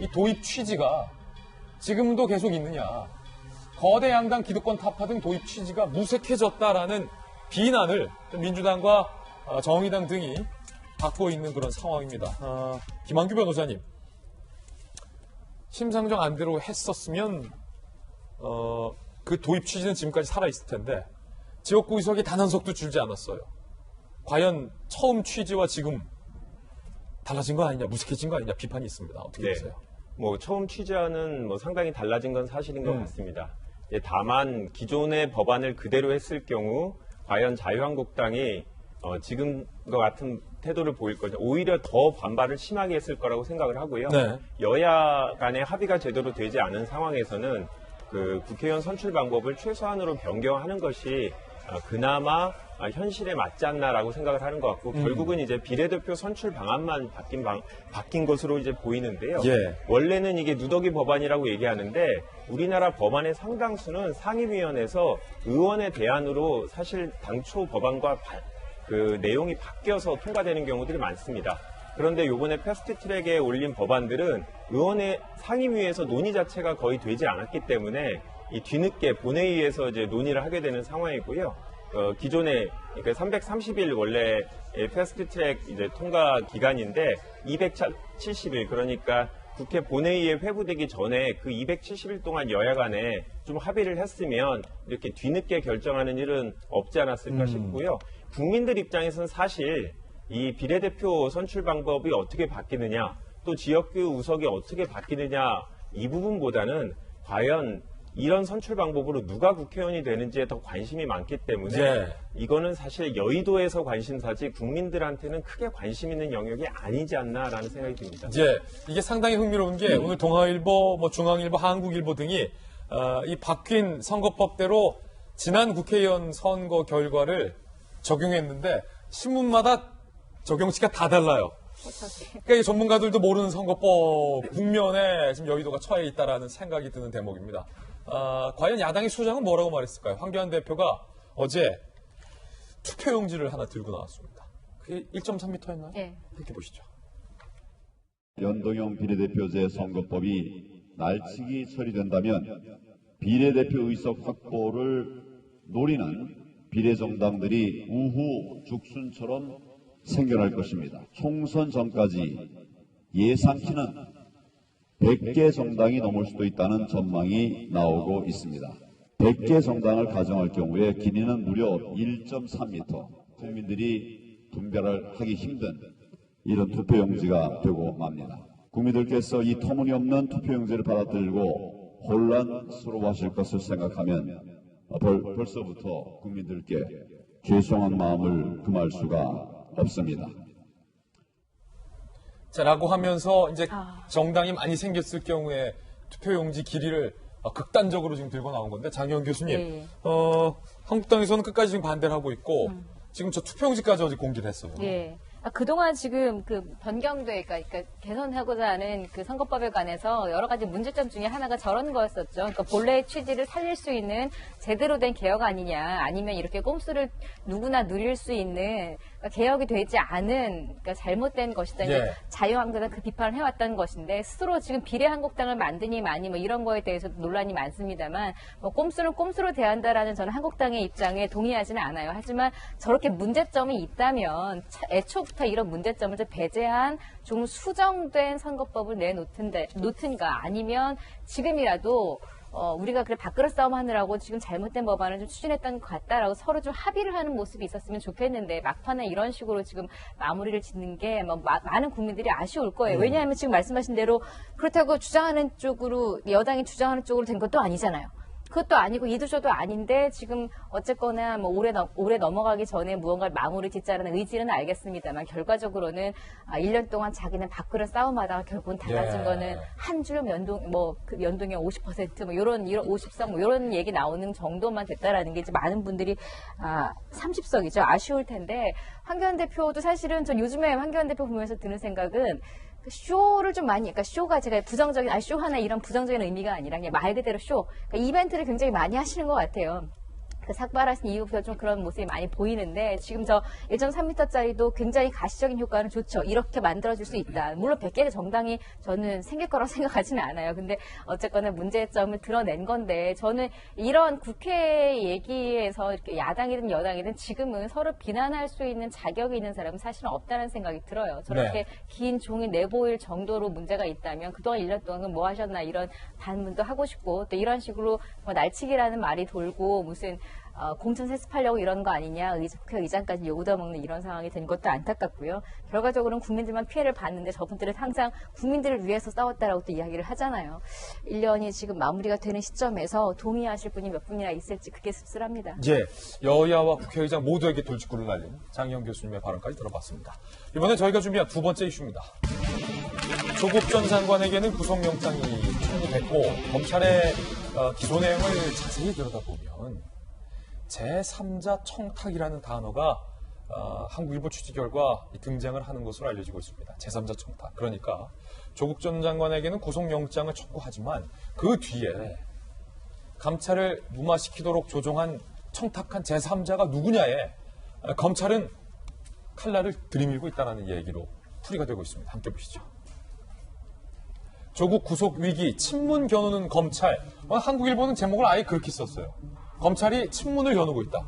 [SPEAKER 1] 이 도입 취지가 지금도 계속 있느냐. 거대 양당 기득권 타파 등 도입 취지가 무색해졌다라는 비난을 민주당과 정의당 등이 받고 있는 그런 상황입니다. 김한규 변호사님, 심상정 안대로 했었으면 그 도입 취지는 지금까지 살아있을 텐데 지역구 의석이 단 한 석도 줄지 않았어요. 과연 처음 취지와 지금 달라진 거 아니냐, 무색해진 거 아니냐 비판이 있습니다. 어떻게 보세요?
[SPEAKER 9] 뭐 처음 취지와는 뭐 상당히 달라진 건 사실인 것 같습니다. 다만 기존의 법안을 그대로 했을 경우 과연 자유한국당이 지금과 같은 태도를 보일 거죠. 오히려 더 반발을 심하게 했을 거라고 생각을 하고요.
[SPEAKER 1] 네.
[SPEAKER 9] 여야 간의 합의가 제대로 되지 않은 상황에서는 그 국회의원 선출 방법을 최소한으로 변경하는 것이 그나마 현실에 맞지 않나라고 생각을 하는 것 같고 결국은 이제 비례대표 선출 방안만 바뀐 것으로 이제 보이는데요.
[SPEAKER 1] 예.
[SPEAKER 9] 원래는 이게 누더기 법안이라고 얘기하는데 우리나라 법안의 상당수는 상임위원회에서 의원의 대안으로 사실 당초 법안과 그 내용이 바뀌어서 통과되는 경우들이 많습니다. 그런데 이번에 패스트트랙에 올린 법안들은 의원의 상임위에서 논의 자체가 거의 되지 않았기 때문에 이 뒤늦게 본회의에서 이제 논의를 하게 되는 상황이고요. 기존에 그러니까 330일 원래 패스트트랙 이제 통과 기간인데 270일 그러니까 국회 본회의에 회부되기 전에 그 270일 동안 여야 간에 좀 합의를 했으면 이렇게 뒤늦게 결정하는 일은 없지 않았을까 싶고요. 국민들 입장에서는 사실 이 비례대표 선출 방법이 어떻게 바뀌느냐 또 지역구 우석이 어떻게 바뀌느냐 이 부분보다는 과연 이런 선출 방법으로 누가 국회의원이 되는지에 더 관심이 많기 때문에
[SPEAKER 1] 예.
[SPEAKER 9] 이거는 사실 여의도에서 관심사지 국민들한테는 크게 관심 있는 영역이 아니지 않나라는 생각이 듭니다.
[SPEAKER 1] 이게 상당히 흥미로운 게 오늘 동아일보, 중앙일보, 한국일보 등이 이 바뀐 선거법대로 지난 국회의원 선거 결과를 적용했는데 신문마다 적용치가 다 달라요. 그러니까 이 전문가들도 모르는 선거법 국면에 지금 여의도가 처해 있다라는 생각이 드는 대목입니다. 과연 야당의 수장은 뭐라고 말했을까요? 황교안 대표가 어제 투표용지를 하나 들고 나왔습니다. 그게 1.3m였나요?
[SPEAKER 4] 네.
[SPEAKER 1] 이렇게 보시죠.
[SPEAKER 10] 연동형 비례대표제 선거법이 날치기 처리된다면 비례대표 의석 확보를 노리는 비례정당들이 우후 죽순처럼 생겨날 것입니다. 총선 전까지 예상치는 100개 정당이 넘을 수도 있다는 전망이 나오고 있습니다. 100개 정당을 가정할 경우에 길이는 무려 1.3m. 국민들이 분별하기 힘든 이런 투표용지가 되고 맙니다. 국민들께서 이 터무니없는 투표용지를 받아들고 혼란스러워하실 것을 생각하면 벌써부터 국민들께 죄송한 마음을 금할 수가 없습니다.
[SPEAKER 1] 라고 하면서 이제 정당이 많이 생겼을 경우에 투표용지 길이를 극단적으로 지금 들고 나온 건데 장혜원 교수님,
[SPEAKER 4] 네.
[SPEAKER 1] 한국당에서는 끝까지 지금 반대를 하고 있고 지금 저 투표용지까지 어제 공개를 했어요.
[SPEAKER 4] 예. 그동안 지금 그 변경돼, 그러니까 개선하고자 하는 그 선거법에 관해서 여러 가지 문제점 중에 하나가 저런 거였었죠. 그러니까 본래의 취지를 살릴 수 있는 제대로 된 개혁 아니냐, 아니면 이렇게 꼼수를 누구나 누릴 수 있는 그러니까 개혁이 되지 않은 그러니까 잘못된 것이다. 이제 자유한국당 그 비판을 해왔다는 것인데 스스로 지금 비례한국당을 만드니 마니 뭐 이런 거에 대해서 논란이 많습니다만 뭐 꼼수는 꼼수로 대한다라는 저는 한국당의 입장에 동의하지는 않아요. 하지만 저렇게 문제점이 있다면 애초부터 이런 문제점을 좀 배제한 좀 수정된 선거법을 내놓든가 아니면 지금이라도 우리가 그래 밥그릇 싸움 하느라고 지금 잘못된 법안을 좀 추진했던 것 같다라고 서로 좀 합의를 하는 모습이 있었으면 좋겠는데 막판에 이런 식으로 지금 마무리를 짓는 게 뭐 많은 국민들이 아쉬울 거예요. 왜냐하면 지금 말씀하신 대로 그렇다고 주장하는 쪽으로 여당이 주장하는 쪽으로 된 것도 아니잖아요. 그것도 아니고 이도저도 아닌데 지금 어쨌거나 뭐 올해 넘어가기 전에 무언가를 마무리 짓자라는 의지는 알겠습니다만 결과적으로는 1년 동안 자기는 밥그릇 싸움하다가 결국은 달라진 거는 한 줄 그 연동형 50% 뭐 이런 53 뭐 이런 얘기 나오는 정도만 됐다라는 게 이제 많은 분들이 30석이죠. 아쉬울 텐데 황교안 대표도 사실은 저 요즘에 황교안 대표 보면서 드는 생각은 쇼를 좀 많이, 그러니까 쇼가 제가 부정적인, 쇼 하나 이런 부정적인 의미가 아니라 그냥 말 그대로 쇼. 그러니까 이벤트를 굉장히 많이 하시는 것 같아요. 그 삭발하신 이후부터 좀 그런 모습이 많이 보이는데 지금 저 1.3m짜리도 굉장히 가시적인 효과는 좋죠. 이렇게 만들어질 수 있다. 물론 100개의 정당이 저는 생길 거라고 생각하지는 않아요. 근데 어쨌거나 문제점을 드러낸 건데 저는 이런 국회 얘기에서 이렇게 야당이든 여당이든 지금은 서로 비난할 수 있는 자격이 있는 사람은 사실은 없다는 생각이 들어요. 저렇게 긴 종이 내보일 정도로 문제가 있다면 그동안 1년 동안 뭐 하셨나 이런 반문도 하고 싶고 또 이런 식으로 뭐 날치기라는 말이 돌고 무슨 공천 세습하려고 이런 거 아니냐, 국회의장까지 요구도먹는 이런 상황이 된 것도 안타깝고요. 결과적으로는 국민들만 피해를 봤는데 저분들은 항상 국민들을 위해서 싸웠다라고 또 이야기를 하잖아요. 1년이 지금 마무리가 되는 시점에서 동의하실 분이 몇 분이나 있을지 그게 씁쓸합니다.
[SPEAKER 1] 예, 여야와 국회의장 모두에게 돌직구를 날린 장희영 교수님의 발언까지 들어봤습니다. 이번에 저희가 준비한 두 번째 이슈입니다. 조국 전 장관에게는 구속영장이 청구됐고 검찰의 기소 내용을 자세히 들여다보면 제3자 청탁이라는 단어가 한국일보 취재 결과 등장을 하는 것으로 알려지고 있습니다. 제3자 청탁. 그러니까 조국 전 장관에게는 구속영장을 청구하지만 그 뒤에 감찰을 무마시키도록 조종한 청탁한 제3자가 누구냐에 검찰은 칼날을 들이밀고 있다는 얘기로 풀이가 되고 있습니다. 함께 보시죠. 조국 구속 위기, 친문 겨누는 검찰. 한국일보는 제목을 아예 그렇게 썼어요. 검찰이 친문을 겨누고 있다.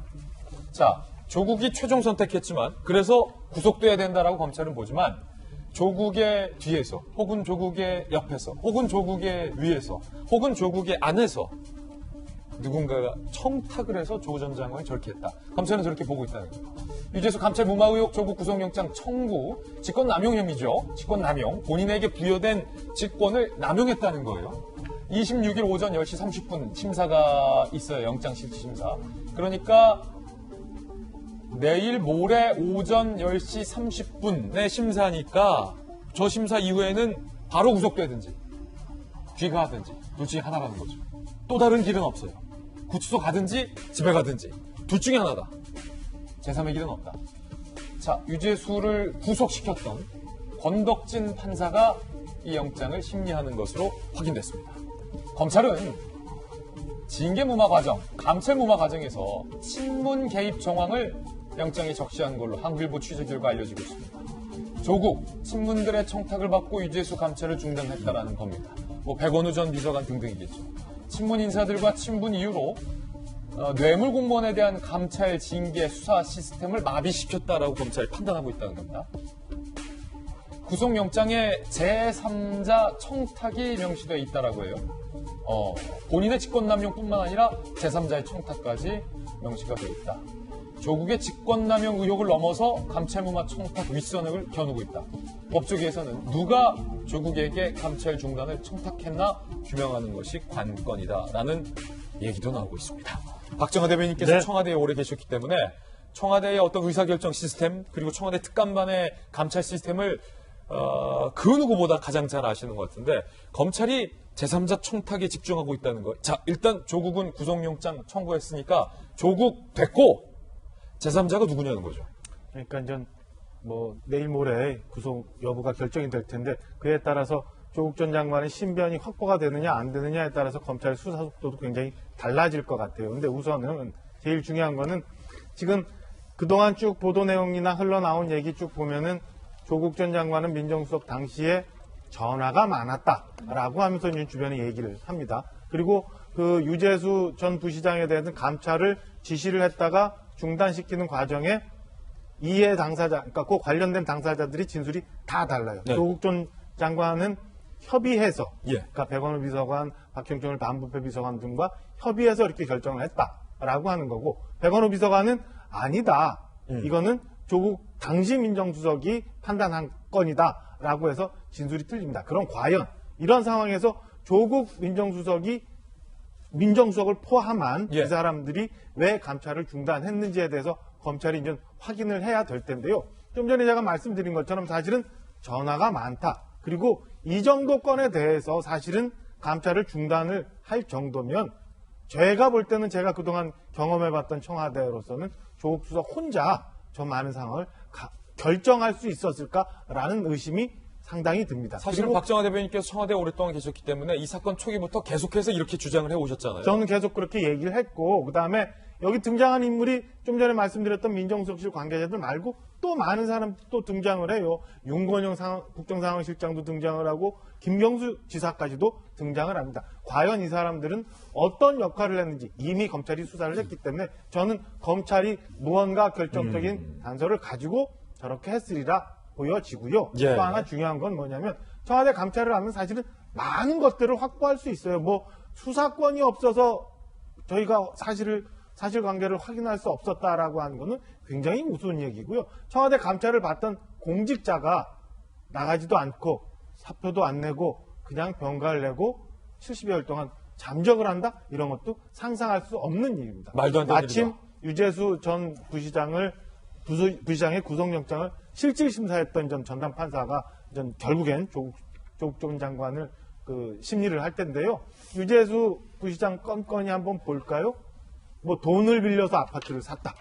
[SPEAKER 1] 자, 조국이 최종 선택했지만 그래서 구속돼야 된다라고 검찰은 보지만 조국의 뒤에서 혹은 조국의 옆에서 혹은 조국의 위에서 혹은 조국의 안에서 누군가가 청탁을 해서 조 전 장관이 저렇게 했다. 검찰은 저렇게 보고 있다는 거예요. 유재수 감찰 무마 의혹 조국 구속영장 청구, 직권남용 혐의죠. 직권남용, 본인에게 부여된 직권을 남용했다는 거예요. 26일 오전 10시 30분 심사가 있어요. 영장실질심사. 그러니까 내일 모레 오전 10시 30분에 심사니까 저 심사 이후에는 바로 구속되든지 귀가하든지 둘 중에 하나라는 거죠. 또 다른 길은 없어요. 구치소 가든지 집에 가든지 둘 중에 하나다. 제3의 길은 없다. 자, 유재수를 구속시켰던 권덕진 판사가 이 영장을 심리하는 것으로 확인됐습니다. 검찰은 징계 무마 과정, 감찰 무마 과정에서 친문 개입 정황을 영장에 적시한 걸로 한국일보 취재 결과 알려지고 있습니다. 조국, 친문들의 청탁을 받고 유재수 감찰을 중단했다라는 겁니다. 백원우 전 비서관 등등이겠죠. 친문 인사들과 친분 이유로 뇌물 공무원에 대한 감찰 징계 수사 시스템을 마비시켰다라고 검찰이 판단하고 있다는 겁니다. 구속영장에 제3자 청탁이 명시되어 있다라고 해요. 본인의 직권남용뿐만 아니라 제3자의 청탁까지 명시가 되어 있다. 조국의 직권남용 의혹을 넘어서 감찰무마 청탁 윗선을 겨누고 있다. 법조계에서는 누가 조국에게 감찰 중단을 청탁했나 규명하는 것이 관건이다라는 얘기도 나오고 있습니다. 박정하 대변인께서
[SPEAKER 5] 네.
[SPEAKER 1] 청와대에 오래 계셨기 때문에 청와대의 어떤 의사결정 시스템 그리고 청와대 특감반의 감찰 시스템을 그 누구보다 가장 잘 아시는 것 같은데 검찰이 제3자 청탁에 집중하고 있다는 것. 자, 일단 조국은 구속영장 청구했으니까 조국 됐고 제3자가 누구냐는 거죠.
[SPEAKER 5] 그러니까 이제 내일 모레 구속 여부가 결정이 될 텐데 그에 따라서 조국 전 장관의 신변이 확보가 되느냐 안 되느냐에 따라서 검찰의 수사 속도도 굉장히 달라질 것 같아요. 근데 우선은 제일 중요한 거는 지금 그동안 쭉 보도 내용이나 흘러나온 얘기 쭉 보면은 조국 전 장관은 민정수석 당시에 전화가 많았다라고 하면서 이제 주변에 얘기를 합니다. 그리고 그 유재수 전 부시장에 대해서 감찰을 지시를 했다가 중단시키는 과정에 이해 당사자, 그러니까 그 관련된 당사자들이 진술이 다 달라요.
[SPEAKER 1] 네.
[SPEAKER 5] 조국 전 장관은 협의해서,
[SPEAKER 1] 예.
[SPEAKER 5] 그러니까 백원우 비서관, 박형종을 반부패 비서관 등과 협의해서 이렇게 결정을 했다라고 하는 거고, 백원우 비서관은 아니다. 이거는 조국 당시 민정수석이 판단한 건이다라고 해서 진술이 틀립니다. 그럼 과연 이런 상황에서 조국 민정수석이 민정수석을 포함한
[SPEAKER 1] 예.
[SPEAKER 5] 이 사람들이 왜 감찰을 중단했는지에 대해서 검찰이 이제 확인을 해야 될 텐데요. 좀 전에 제가 말씀드린 것처럼 사실은 전화가 많다. 그리고 이 정도 건에 대해서 사실은 감찰을 중단을 할 정도면 제가 볼 때는 제가 그동안 경험해봤던 청와대로서는 조국 수석 혼자 저 많은 상황을 결정할 수 있었을까라는 의심이 상당히 듭니다.
[SPEAKER 1] 사실은
[SPEAKER 5] 그리고
[SPEAKER 1] 박정하 대변인께서 청와대에 오랫동안 계셨기 때문에 이 사건 초기부터 계속해서 이렇게 주장을 해오셨잖아요.
[SPEAKER 5] 저는 계속 그렇게 얘기를 했고, 그 다음에 여기 등장한 인물이 좀 전에 말씀드렸던 민정수석실 관계자들 말고 또 많은 사람 또 등장을 해요. 윤건영 국정상황실장도 등장을 하고 김경수 지사까지도 등장을 합니다. 과연 이 사람들은 어떤 역할을 했는지 이미 검찰이 수사를 했기 때문에 저는 검찰이 무언가 결정적인 단서를 가지고 저렇게 했으리라 보여지고요.
[SPEAKER 1] 예.
[SPEAKER 5] 또 하나 중요한 건 뭐냐면 청와대 감찰을 하면 사실은 많은 것들을 확보할 수 있어요. 수사권이 없어서 저희가 사실관계를 확인할 수 없었다라고 하는 것은 굉장히 우스운 얘기고요. 청와대 감찰을 받던 공직자가 나가지도 않고 사표도 안 내고 그냥 병가를 내고 70여일 동안 잠적을 한다? 이런 것도 상상할 수 없는 일입니다.
[SPEAKER 1] 말도 안 되는
[SPEAKER 5] 마침
[SPEAKER 1] 일이다.
[SPEAKER 5] 유재수 전 부시장의 구속영장을 실질심사했던 전 전담 판사가 결국엔 조국 전 장관을 심리를 할 텐데요. 유재수 부시장 건건이 한번 볼까요? 뭐 돈을 빌려서 아파트를 샀다.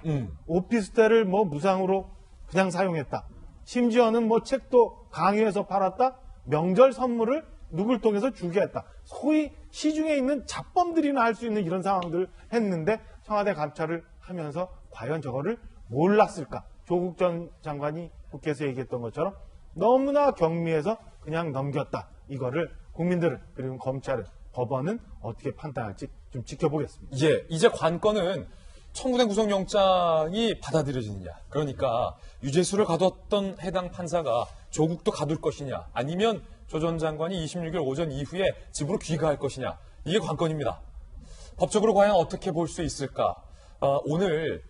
[SPEAKER 5] 오피스텔을 뭐 무상으로 그냥 사용했다. 심지어는 뭐 책도 강의에서 팔았다. 명절 선물을 누굴 통해서 주게 했다. 소위 시중에 있는 잡범들이나 할 수 있는 이런 상황들을 했는데 청와대 감찰을 하면서 과연 저거를 몰랐을까? 조국 전 장관이 국회에서 얘기했던 것처럼 너무나 경미해서 그냥 넘겼다. 이거를 국민들은 그리고 검찰은 법원은 어떻게 판단할지 좀 지켜보겠습니다.
[SPEAKER 1] 예, 이제 관건은 청구된 구속영장이 받아들여지느냐. 그러니까 유재수를 가뒀던 해당 판사가 조국도 가둘 것이냐. 아니면 조 전 장관이 26일 오전 이후에 집으로 귀가할 것이냐. 이게 관건입니다. 법적으로 과연 어떻게 볼 수 있을까. 오늘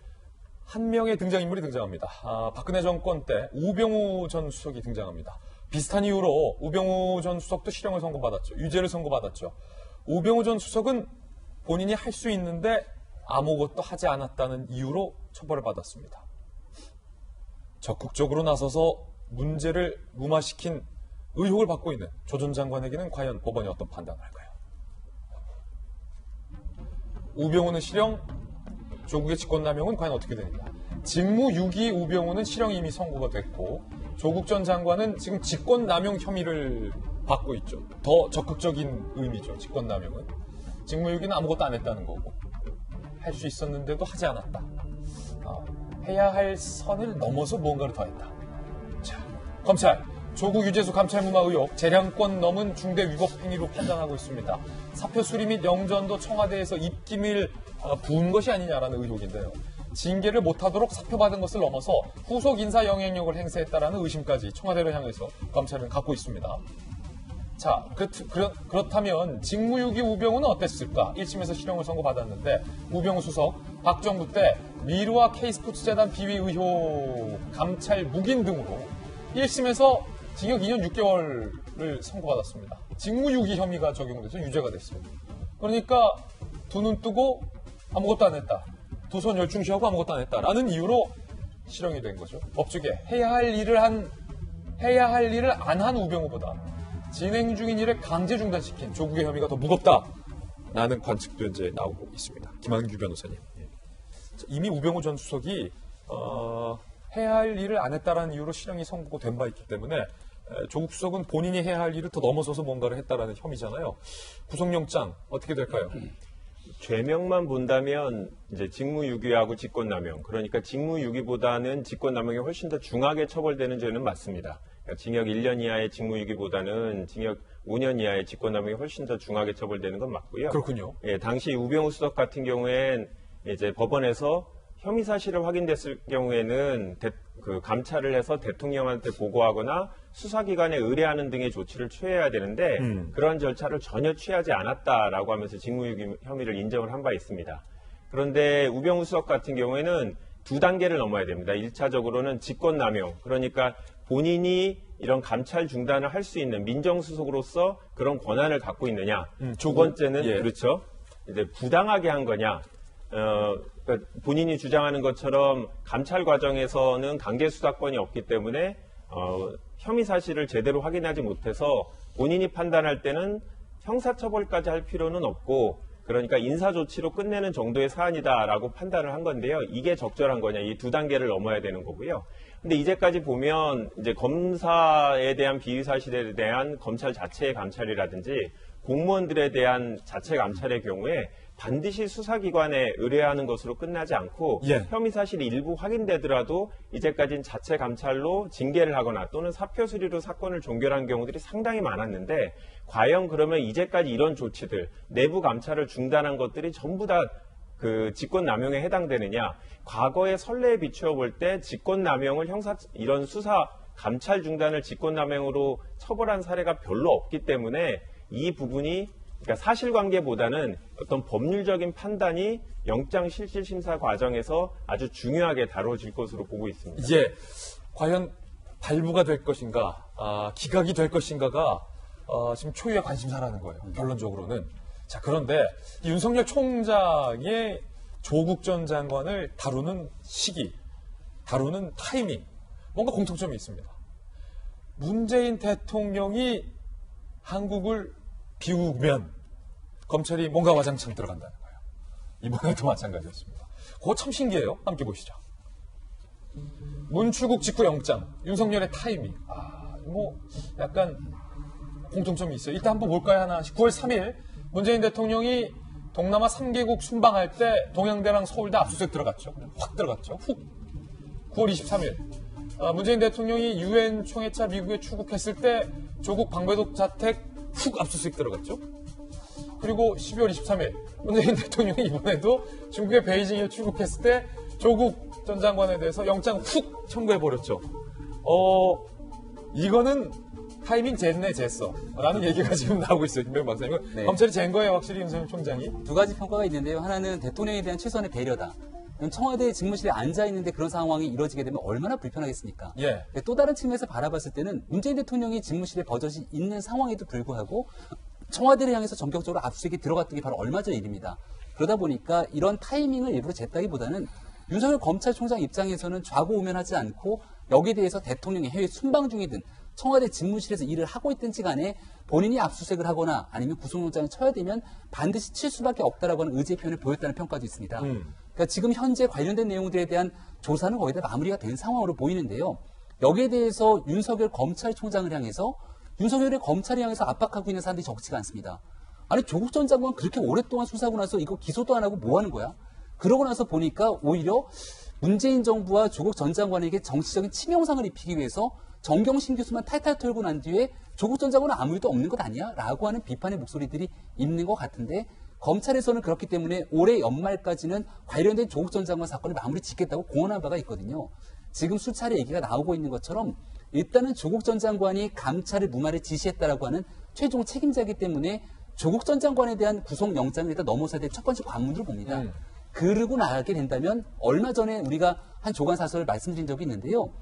[SPEAKER 1] 한 명의 등장인물이 등장합니다. 박근혜 정권 때 우병우 전 수석이 등장합니다. 비슷한 이유로 우병우 전 수석도 실형을 선고받았죠. 유죄를 선고받았죠. 우병우 전 수석은 본인이 할 수 있는데 아무것도 하지 않았다는 이유로 처벌을 받았습니다. 적극적으로 나서서 문제를 무마시킨 의혹을 받고 있는 조 전 장관에게는 과연 법원이 어떤 판단을 할까요? 우병우는 실형, 조국의 직권남용은 과연 어떻게 되느냐? 직무유기 우병우는 실형이 이미 선고가 됐고 조국 전 장관은 지금 직권남용 혐의를 받고 있죠. 더 적극적인 의미죠. 직권남용은. 직무유기는 아무것도 안 했다는 거고 할 수 있었는데도 하지 않았다. 해야 할 선을 넘어서 무언가를 더 했다. 자, 검찰. 조국 유재수 감찰무마 의혹 재량권 넘은 중대 위법 행위로 판단하고 있습니다. 사표 수리 및 영전도 청와대에서 입김을 부은 것이 아니냐라는 의혹인데요. 징계를 못하도록 사표받은 것을 넘어서 후속 인사 영향력을 행사했다라는 의심까지 청와대를 향해서 검찰은 갖고 있습니다. 자, 그렇다면 직무유기 우병우는 어땠을까? 1심에서 실형을 선고받았는데 우병우 수석, 박정부 때 미르와 K스포츠재단 비위 의혹, 감찰 묵인 등으로 1심에서 징역 2년 6개월을 선고받았습니다. 직무유기 혐의가 적용돼서 유죄가 됐어요. 그러니까 두 눈 뜨고 아무것도 안 했다. 두 손 열중시하고 아무것도 안 했다라는 이유로 실형이 된 거죠. 법조계 해야 할 일을 안 한 우병우보다 진행 중인 일을 강제 중단시킨 조국의 혐의가 더 무겁다라는 관측도 현재 나오고 있습니다. 김한규 변호사님. 이미 우병우 전 수석이 해야 할 일을 안 했다라는 이유로 실형이 선고된 바 있기 때문에 조국 수석은 본인이 해야 할 일을 더 넘어서서 뭔가를 했다라는 혐의잖아요. 구속영장 어떻게 될까요?
[SPEAKER 9] 죄명만 본다면 이제 직무유기하고 직권남용, 그러니까 직무유기보다는 직권남용이 훨씬 더 중하게 처벌되는 죄는 맞습니다. 그러니까 징역 1년 이하의 직무유기보다는 징역 5년 이하의 직권남용이 훨씬 더 중하게 처벌되는 건 맞고요.
[SPEAKER 1] 그렇군요.
[SPEAKER 9] 예, 당시 우병우 수석 같은 경우엔 이제 법원에서 혐의 사실을 확인됐을 경우에는 감찰을 해서 대통령한테 보고하거나 수사기관에 의뢰하는 등의 조치를 취해야 되는데 그러한 절차를 전혀 취하지 않았다라고 하면서 직무유기 혐의를 인정을 한 바 있습니다. 그런데 우병우 수석 같은 경우에는 두 단계를 넘어야 됩니다. 1차적으로는 직권남용, 그러니까 본인이 이런 감찰 중단을 할 수 있는 민정수석으로서 그런 권한을 갖고 있느냐. 두 번째는 그렇죠. 이제 부당하게 한 거냐. 그러니까 본인이 주장하는 것처럼 감찰 과정에서는 강제 수사권이 없기 때문에 혐의 사실을 제대로 확인하지 못해서 본인이 판단할 때는 형사처벌까지 할 필요는 없고 그러니까 인사조치로 끝내는 정도의 사안이다라고 판단을 한 건데요. 이게 적절한 거냐, 이 두 단계를 넘어야 되는 거고요. 근데 이제까지 보면 이제 검사에 대한 비위 사실에 대한 검찰 자체의 감찰이라든지 공무원들에 대한 자체 감찰의 경우에 반드시 수사기관에 의뢰하는 것으로 끝나지 않고 혐의 사실이 일부 확인되더라도 이제까지는 자체 감찰로 징계를 하거나 또는 사표 수리로 사건을 종결한 경우들이 상당히 많았는데 과연 그러면 이제까지 이런 조치들, 내부 감찰을 중단한 것들이 전부 다 그 직권남용에 해당되느냐? 과거의 선례에 비추어 볼 때 직권남용을 이런 수사 감찰 중단을 직권남용으로 처벌한 사례가 별로 없기 때문에 이 부분이 그러니까 사실관계보다는 어떤 법률적인 판단이 영장실질심사 과정에서 아주 중요하게 다뤄질 것으로 보고 있습니다.
[SPEAKER 1] 이게 과연 발부가 될 것인가, 기각이 될 것인가가 지금 초유의 관심사라는 거예요. 결론적으로는. 자, 그런데 윤석열 총장의 조국 전 장관을 다루는 시기, 다루는 타이밍, 뭔가 공통점이 있습니다. 문재인 대통령이 한국을 비우면 검찰이 뭔가 와장창 들어간다는 거예요. 이번에도 마찬가지였습니다. 그거 참 신기해요. 함께 보시죠. 문출국 직후 영장, 윤석열의 타이밍. 뭐 약간 공통점이 있어요. 일단 한번 볼까요? 하나씩. 9월 3일 문재인 대통령이 동남아 3개국 순방할 때 동양대랑 서울대 압수수색 들어갔죠. 확 들어갔죠. 훅. 9월 23일 문재인 대통령이 유엔 총회차 미국에 출국했을 때 조국 방배독 자택 훅 압수수색 들어갔죠. 그리고 12월 23일 문재인 대통령이 이번에도 중국의 베이징에 출국했을 때 조국 전 장관에 대해서 영장 훅 청구해버렸죠. 이거는 타이밍 쟀네 쟀어 라는 얘기가 지금 나오고 있어요. 김병 박사님.
[SPEAKER 6] 네.
[SPEAKER 1] 검찰이 잰 거예요, 확실히 윤석열 총장이.
[SPEAKER 6] 두 가지 평가가 있는데요. 하나는 대통령에 대한 최소한의 배려다. 청와대 직무실에 앉아 있는데 그런 상황이 이루어지게 되면 얼마나 불편하겠습니까?
[SPEAKER 1] 예.
[SPEAKER 6] 또 다른 측면에서 바라봤을 때는 문재인 대통령이 직무실에 버젓이 있는 상황에도 불구하고 청와대를 향해서 전격적으로 압수수색이 들어갔던 게 바로 얼마 전 일입니다. 그러다 보니까 이런 타이밍을 일부러 쟀다기보다는 윤석열 검찰총장 입장에서는 좌고우면하지 않고 여기에 대해서 대통령이 해외 순방 중이든 청와대 집무실에서 일을 하고 있든지 간에 본인이 압수수색을 하거나 아니면 구속영장을 쳐야 되면 반드시 칠 수밖에 없다라고 하는 의지의 표현을 보였다는 평가도 있습니다. 그러니까 지금 현재 관련된 내용들에 대한 조사는 거의 다 마무리가 된 상황으로 보이는데요. 여기에 대해서 윤석열 검찰총장을 향해서 윤석열의 검찰을 향해서 압박하고 있는 사람들이 적지가 않습니다. 아니 조국 전 장관 그렇게 오랫동안 수사하고 나서 이거 기소도 안 하고 뭐 하는 거야? 그러고 나서 보니까 오히려 문재인 정부와 조국 전 장관에게 정치적인 치명상을 입히기 위해서 정경심 교수만 탈탈 털고 난 뒤에 조국 전 장관은 아무 일도 없는 것 아니야? 라고 하는 비판의 목소리들이 있는 것 같은데 검찰에서는 그렇기 때문에 올해 연말까지는 관련된 조국 전 장관 사건을 마무리 짓겠다고 공언한 바가 있거든요. 지금 수차례 얘기가 나오고 있는 것처럼 일단은 조국 전 장관이 감찰을 무마를 지시했다라고 하는 최종 책임자이기 때문에 조국 전 장관에 대한 구속영장을 일단 넘어서야 될 첫 번째 관문으로 봅니다. 그러고 나가게 된다면 얼마 전에 우리가 한 조간사설을 말씀드린 적이 있는데요.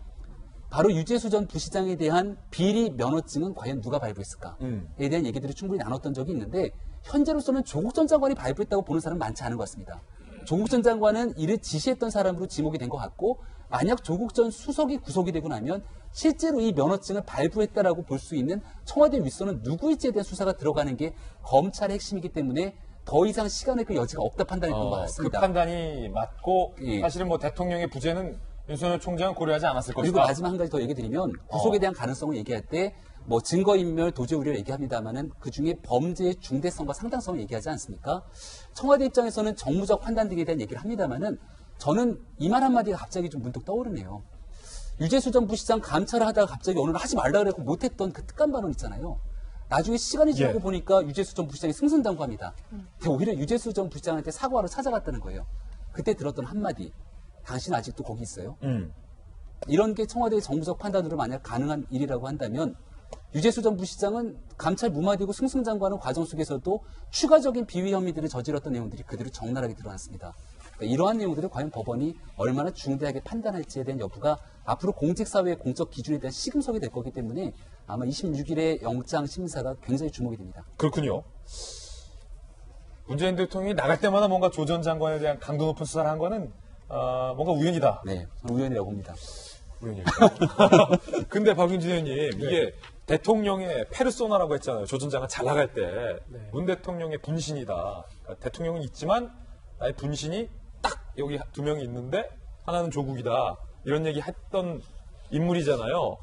[SPEAKER 6] 바로 유재수 전 부시장에 대한 비리 면허증은 과연 누가 발부했을까에 대한 얘기들을 충분히 나눴던 적이 있는데 현재로서는 조국 전 장관이 발부했다고 보는 사람은 많지 않은 것 같습니다. 조국 전 장관은 이를 지시했던 사람으로 지목이 된 것 같고 만약 조국 전 수석이 구속이 되고 나면 실제로 이 면허증을 발부했다라고 볼 수 있는 청와대 윗선은 누구일지에 대한 수사가 들어가는 게 검찰의 핵심이기 때문에 더 이상 시간의 그 여지가 없다 판단했던 것 같습니다.
[SPEAKER 1] 그 판단이 맞고
[SPEAKER 6] 예.
[SPEAKER 1] 사실은 뭐 대통령의 부재는 윤석열 총장은 고려하지 않았을 것이다.
[SPEAKER 6] 그리고 마지막 한 가지 더 얘기 드리면 구속에 대한 가능성을 얘기할 때 뭐 증거인멸, 도주 우려를 얘기합니다만은 그 중에 범죄의 중대성과 상당성을 얘기하지 않습니까? 청와대 입장에서는 정무적 판단 등에 대한 얘기를 합니다만은 저는 이 말 한마디가 갑자기 좀 문득 떠오르네요. 유재수 전 부시장 감찰을 하다가 갑자기 오늘 하지 말라 그래고 못했던 그 특감 발언 있잖아요. 나중에 시간이 지나고 보니까 유재수 전 부시장이 승승장구합니다. 근데 오히려 유재수 전 부시장한테 사과하러 찾아갔다는 거예요. 그때 들었던 한마디. 당신 아직도 거기 있어요? 이런 게 청와대의 정무적 판단으로 만약 가능한 일이라고 한다면 유재수 전 부시장은 감찰 무마되고 승승장구하는 과정 속에서도 추가적인 비위 혐의들을 저질렀던 내용들이 그대로 적나라하게 드러났습니다. 그러니까 이러한 내용들을 과연 법원이 얼마나 중대하게 판단할지에 대한 여부가 앞으로 공직사회의 공적 기준에 대한 시금석이 될 거기 때문에 아마 26일의 영장 심사가 굉장히 주목이 됩니다.
[SPEAKER 1] 그렇군요. 문재인 대통령이 나갈 때마다 뭔가 조 전 장관에 대한 강도 높은 수사를 한 거는 뭔가 우연이다.
[SPEAKER 6] 네, 저는 우연이라고 봅니다.
[SPEAKER 1] 우연이다. 근데 박윤진 의원님, 이게 대통령의 페르소나라고 했잖아요. 조 전 장관 잘 나갈 때. 문 대통령의 분신이다. 그러니까 대통령은 있지만 나의 분신이 딱 여기 두 명이 있는데 하나는 조국이다. 이런 얘기 했던 인물이잖아요.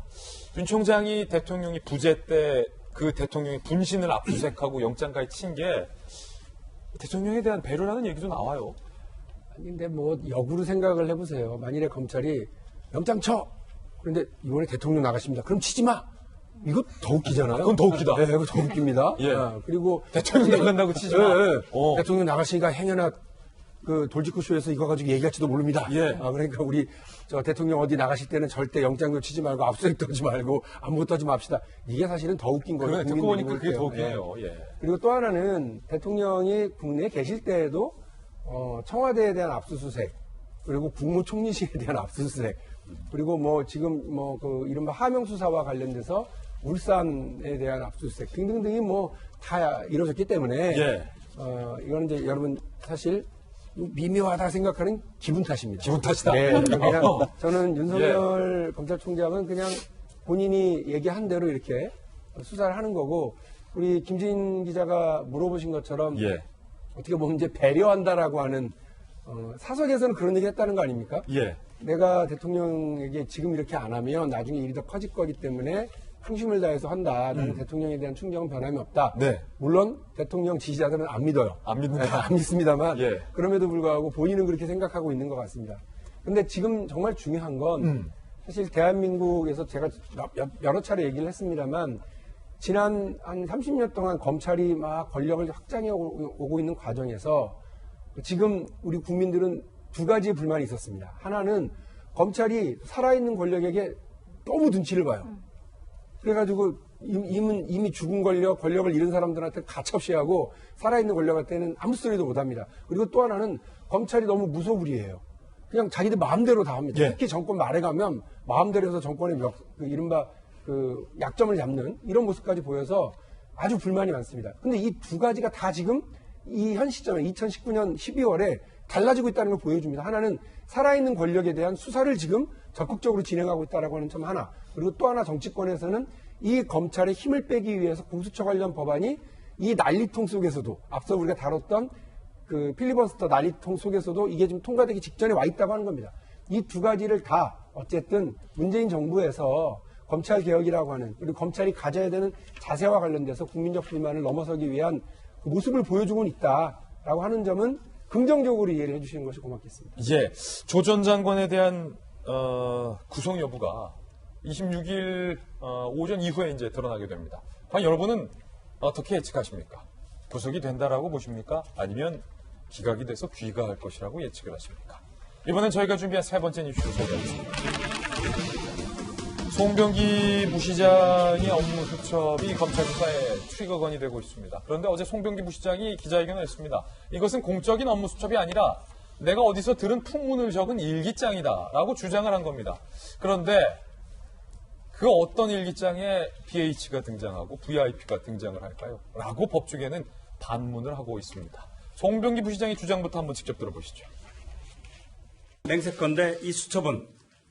[SPEAKER 1] 윤 총장이 대통령이 부재 때 그 대통령의 분신을 압수수색하고 영장까지 친 게 대통령에 대한 배려라는 얘기도 나와요.
[SPEAKER 7] 근데 뭐 역으로 생각을 해보세요. 만일에 검찰이 영장 쳐! 그런데 이번에 대통령 나가십니다. 그럼 치지 마! 이거 더 웃기잖아요.
[SPEAKER 1] 그건 더 웃기다.
[SPEAKER 7] 네, 이거 더 웃깁니다.
[SPEAKER 1] 예.
[SPEAKER 7] 그리고
[SPEAKER 1] 대통령 나간다고 치지 마.
[SPEAKER 7] 대통령 나가시니까 행여나 그 돌직구쇼에서 이거 가지고 얘기할지도 모릅니다.
[SPEAKER 1] 예.
[SPEAKER 7] 그러니까 우리 저 대통령 어디 나가실 때는 절대 영장 놓치지 말고 압수수색 떠지 말고 아무것도 하지 맙시다. 이게 사실은 더 웃긴 거예요.
[SPEAKER 1] 그래, 듣고 보니까 그게 더
[SPEAKER 7] 국민들이
[SPEAKER 1] 웃기네요. 예.
[SPEAKER 7] 그리고 또 하나는 대통령이 국내에 계실 때에도 청와대에 대한 압수수색, 그리고 국무총리실에 대한 압수수색, 그리고 뭐 지금 뭐 그 이른바 하명 수사와 관련돼서 울산에 대한 압수수색 등등등이 뭐 다 이루어졌기 때문에
[SPEAKER 1] 예.
[SPEAKER 7] 이거는 이제 여러분 사실 미묘하다 생각하는 기분 탓입니다.
[SPEAKER 1] 기분 탓이다.
[SPEAKER 7] 네, 그냥 저는 윤석열 검찰총장은 그냥 본인이 얘기한 대로 이렇게 수사를 하는 거고, 우리 김진 기자가 물어보신 것처럼
[SPEAKER 1] 예.
[SPEAKER 7] 어떻게 보면 이제 배려한다라고 하는 사석에서는 그런 얘기 했다는 거 아닙니까?
[SPEAKER 1] 예.
[SPEAKER 7] 내가 대통령에게 지금 이렇게 안 하면 나중에 일이 더 커질 거기 때문에 충심을 다해서 한다. 나는 대통령에 대한 충정은 변함이 없다.
[SPEAKER 1] 네.
[SPEAKER 7] 물론 대통령 지지자들은 안 믿어요.
[SPEAKER 1] 안 믿는다.
[SPEAKER 7] 안 믿습니다만
[SPEAKER 1] 예.
[SPEAKER 7] 그럼에도 불구하고 본인은 그렇게 생각하고 있는 것 같습니다. 근데 지금 정말 중요한 건 사실 대한민국에서 제가 여러 차례 얘기를 했습니다만 지난 한 30년 동안 검찰이 막 권력을 확장해 오고 있는 과정에서 지금 우리 국민들은 두 가지의 불만이 있었습니다. 하나는 검찰이 살아있는 권력에게 너무 눈치를 봐요. 그래가지고 이미 죽은 권력을 잃은 사람들한테 가차없이 하고 살아있는 권력한테는 아무 소리도 못합니다. 그리고 또 하나는 검찰이 너무 무소불위해요. 그냥 자기들 마음대로 다 합니다.
[SPEAKER 1] 예.
[SPEAKER 7] 특히 정권 말에 가면 마음대로 해서 정권의 이른바 약점을 잡는 이런 모습까지 보여서 아주 불만이 많습니다. 근데 이 두 가지가 다 지금 이 현 시점에 2019년 12월에 달라지고 있다는 걸 보여줍니다. 하나는 살아있는 권력에 대한 수사를 지금 적극적으로 진행하고 있다는 점 하나. 그리고 또 하나 정치권에서는 이 검찰의 힘을 빼기 위해서 공수처 관련 법안이 이 난리통 속에서도 앞서 우리가 다뤘던 그 필리버스터 난리통 속에서도 이게 지금 통과되기 직전에 와 있다고 하는 겁니다. 이 두 가지를 다 어쨌든 문재인 정부에서 검찰 개혁이라고 하는, 그리고 검찰이 가져야 되는 자세와 관련돼서 국민적 불만을 넘어서기 위한 그 모습을 보여주고 있다라고 하는 점은 긍정적으로 이해를 해주시는 것이 고맙겠습니다.
[SPEAKER 1] 예. 조 전 장관에 대한 구속 여부가 26일 오전 이후에 이제 드러나게 됩니다. 과연 여러분은 어떻게 예측하십니까? 구속이 된다라고 보십니까? 아니면 기각이 돼서 귀가할 것이라고 예측을 하십니까? 이번엔 저희가 준비한 세 번째 뉴스를 소개하겠습니다. 송병기 부시장의 업무 수첩이 검찰 수사의 트리거건이 되고 있습니다. 그런데 어제 송병기 부시장이 기자회견을 했습니다. 이것은 공적인 업무 수첩이 아니라 내가 어디서 들은 풍문을 적은 일기장이다라고 주장을 한 겁니다. 그런데 그 어떤 일기장에 BH가 등장하고 VIP가 등장을 할까요? 라고 법조계는 반문을 하고 있습니다. 송병기 부시장의 주장부터 한번 직접 들어보시죠.
[SPEAKER 11] 맹세컨대 이 수첩은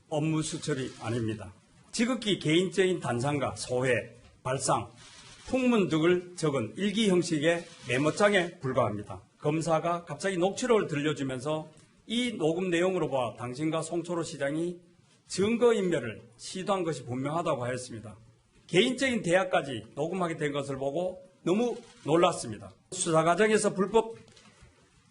[SPEAKER 11] 업무 수첩이 아닙니다. 지극히 개인적인 단상과 소회, 발상, 풍문 등을 적은 일기 형식의 메모장에 불과합니다. 검사가 갑자기 녹취록을 들려주면서 이 녹음 내용으로 봐 당신과 송철호 시장이 증거인멸을 시도한 것이 분명하다고 하였습니다. 개인적인 대화까지 녹음하게 된 것을 보고 너무 놀랐습니다. 수사 과정에서 불법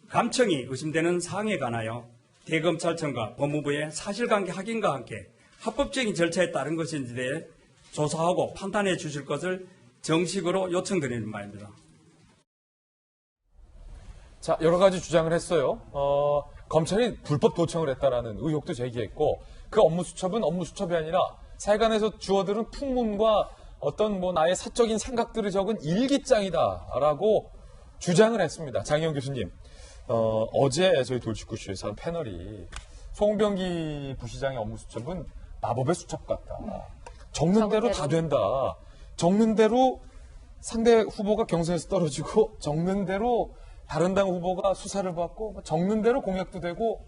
[SPEAKER 11] 감청이 의심되는 사항에 관하여 대검찰청과 법무부의 사실관계 확인과 함께 합법적인 절차에 따른 것인지에 대해 조사하고 판단해 주실 것을 정식으로 요청드리는 바입니다.
[SPEAKER 1] 자, 여러 가지 주장을 했어요. 검찰이 불법 도청을 했다라는 의혹도 제기했고, 그 업무 수첩은 업무 수첩이 아니라 세간에서 주어들은 풍문과 어떤 나의 사적인 생각들을 적은 일기장이다라고 주장을 했습니다. 장희영 교수님, 어제 저희 돌직구쇼에서 한 패널이 송병기 부시장의 업무 수첩은 마법의 수첩 같다. 적는 대로 다 된다. 적는 대로 상대 후보가 경선에서 떨어지고, 적는 대로 다른 당 후보가 수사를 받고, 적는 대로 공약도 되고,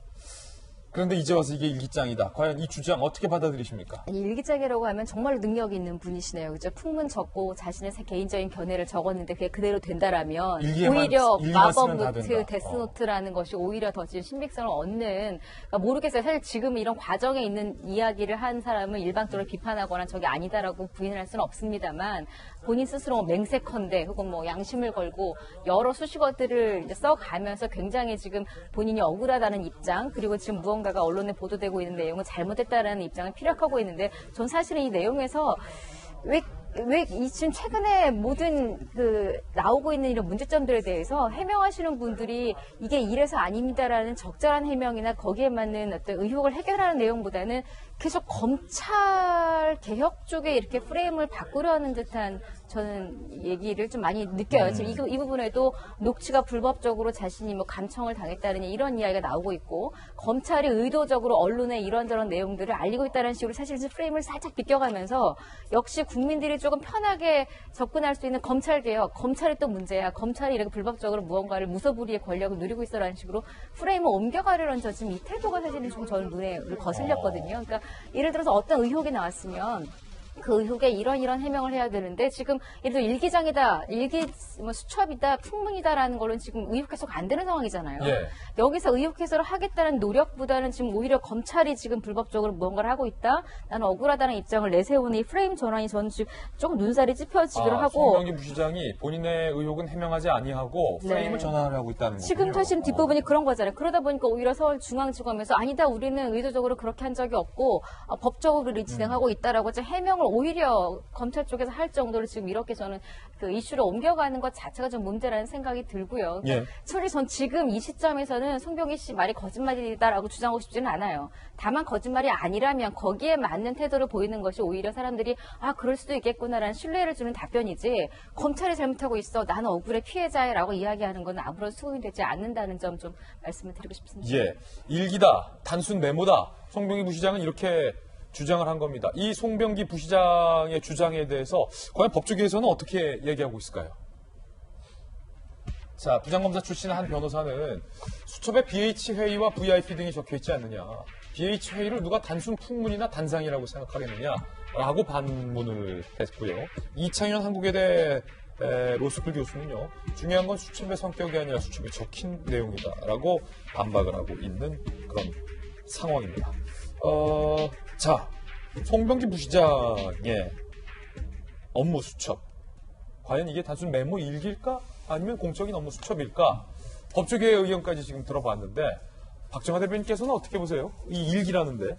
[SPEAKER 1] 그런데 이제 와서 이게 일기장이다. 과연 이 주장 어떻게 받아들이십니까?
[SPEAKER 4] 일기장이라고 하면 정말로 능력 있는 분이시네요. 그죠? 풍문 적고 자신의 개인적인 견해를 적었는데 그게 그대로 된다라면 오히려 마법 노트, 데스노트라는 것이 오히려 더 지금 신빙성을 얻는, 그러니까 모르겠어요. 사실 지금 이런 과정에 있는 이야기를 한 사람은 일방적으로 비판하거나 저게 아니다라고 부인을 할 수는 없습니다만, 본인 스스로 맹세컨대 혹은 양심을 걸고 여러 수식어들을 이제 써가면서 굉장히 지금 본인이 억울하다는 입장, 그리고 지금 무언가가 언론에 보도되고 있는 내용은 잘못됐다라는 입장을 피력하고 있는데, 전 사실은 이 내용에서 왜 왜 지금 최근에 모든 나오고 있는 이런 문제점들에 대해서 해명하시는 분들이 이게 이래서 아닙니다라는 적절한 해명이나 거기에 맞는 어떤 의혹을 해결하는 내용보다는 계속 검찰 개혁 쪽에 이렇게 프레임을 바꾸려는 듯한 저는 얘기를 좀 많이 느껴요. 지금 이 부분에도 녹취가 불법적으로 자신이 뭐 감청을 당했다는 이런 이야기가 나오고 있고, 검찰이 의도적으로 언론에 이런저런 내용들을 알리고 있다는 식으로 사실 프레임을 살짝 비껴가면서 역시 국민들이 조금 편하게 접근할 수 있는 검찰 개혁, 검찰이 또 문제야, 검찰이 이렇게 불법적으로 무언가를 무소불위의 권력을 누리고 있어라는 식으로 프레임을 옮겨가려는 지금 이 태도가 사실은 좀 저는 눈에 거슬렸거든요. 그러니까 예를 들어서 어떤 의혹이 나왔으면 그 의혹에 이런 해명을 해야 되는데, 지금 예를 들어 일기장이다, 수첩이다, 풍문이다라는 거는 지금 의혹 해소가 안 되는 상황이잖아요.
[SPEAKER 1] 예.
[SPEAKER 4] 여기서 의혹 해소를 하겠다는 노력보다는 지금 오히려 검찰이 지금 불법적으로 무언가를 하고 있다, 나는 억울하다는 입장을 내세우는 이 프레임 전환이 저는 지금 조금 눈살이 찌푸어지기도 하고,
[SPEAKER 1] 송병기 부시장이 본인의 의혹은 해명하지 아니하고 프레임을 전환하고 있다는 거죠.
[SPEAKER 4] 지금 사실 뒷부분이 그런 거잖아요. 그러다 보니까 오히려 서울중앙지검에서 아니다, 우리는 의도적으로 그렇게 한 적이 없고 법적으로 진행하고 있다라고 해명을 오히려 검찰 쪽에서 할 정도로 지금 이렇게 저는 그 이슈를 옮겨가는 것 자체가 좀 문제라는 생각이 들고요. 그러니까 솔직히 전 지금 이 시점에서는 송병기 씨 말이 거짓말이다라고 주장하고 싶지는 않아요. 다만 거짓말이 아니라면 거기에 맞는 태도를 보이는 것이 오히려 사람들이 그럴 수도 있겠구나라는 신뢰를 주는 답변이지, 검찰이 잘못하고 있어, 나는 억울해, 피해자라고 이야기하는 건 아무런 수긍이 되지 않는다는 점 좀 말씀을 드리고 싶습니다.
[SPEAKER 1] 예, 일기다, 단순 메모다. 송병기 부시장은 이렇게 주장을 한 겁니다. 이 송병기 부시장의 주장에 대해서 과연 법조계에서는 어떻게 얘기하고 있을까요? 자, 부장검사 출신 한 변호사는 수첩에 BH회의와 VIP 등이 적혀있지 않느냐, BH회의를 누가 단순 풍문이나 단상이라고 생각하겠느냐라고 반문을 했고요. 이창현 한국외대 로스쿨 교수는요, 중요한 건 수첩의 성격이 아니라 수첩에 적힌 내용이다라고 반박을 하고 있는 그런 상황입니다. 자, 송병기 부시장의 업무 수첩, 과연 이게 단순 메모 일기일까? 아니면 공적인 업무 수첩일까? 법조계의 의견까지 지금 들어봤는데, 박정하 대변인께서는 어떻게 보세요? 이 일기라는데.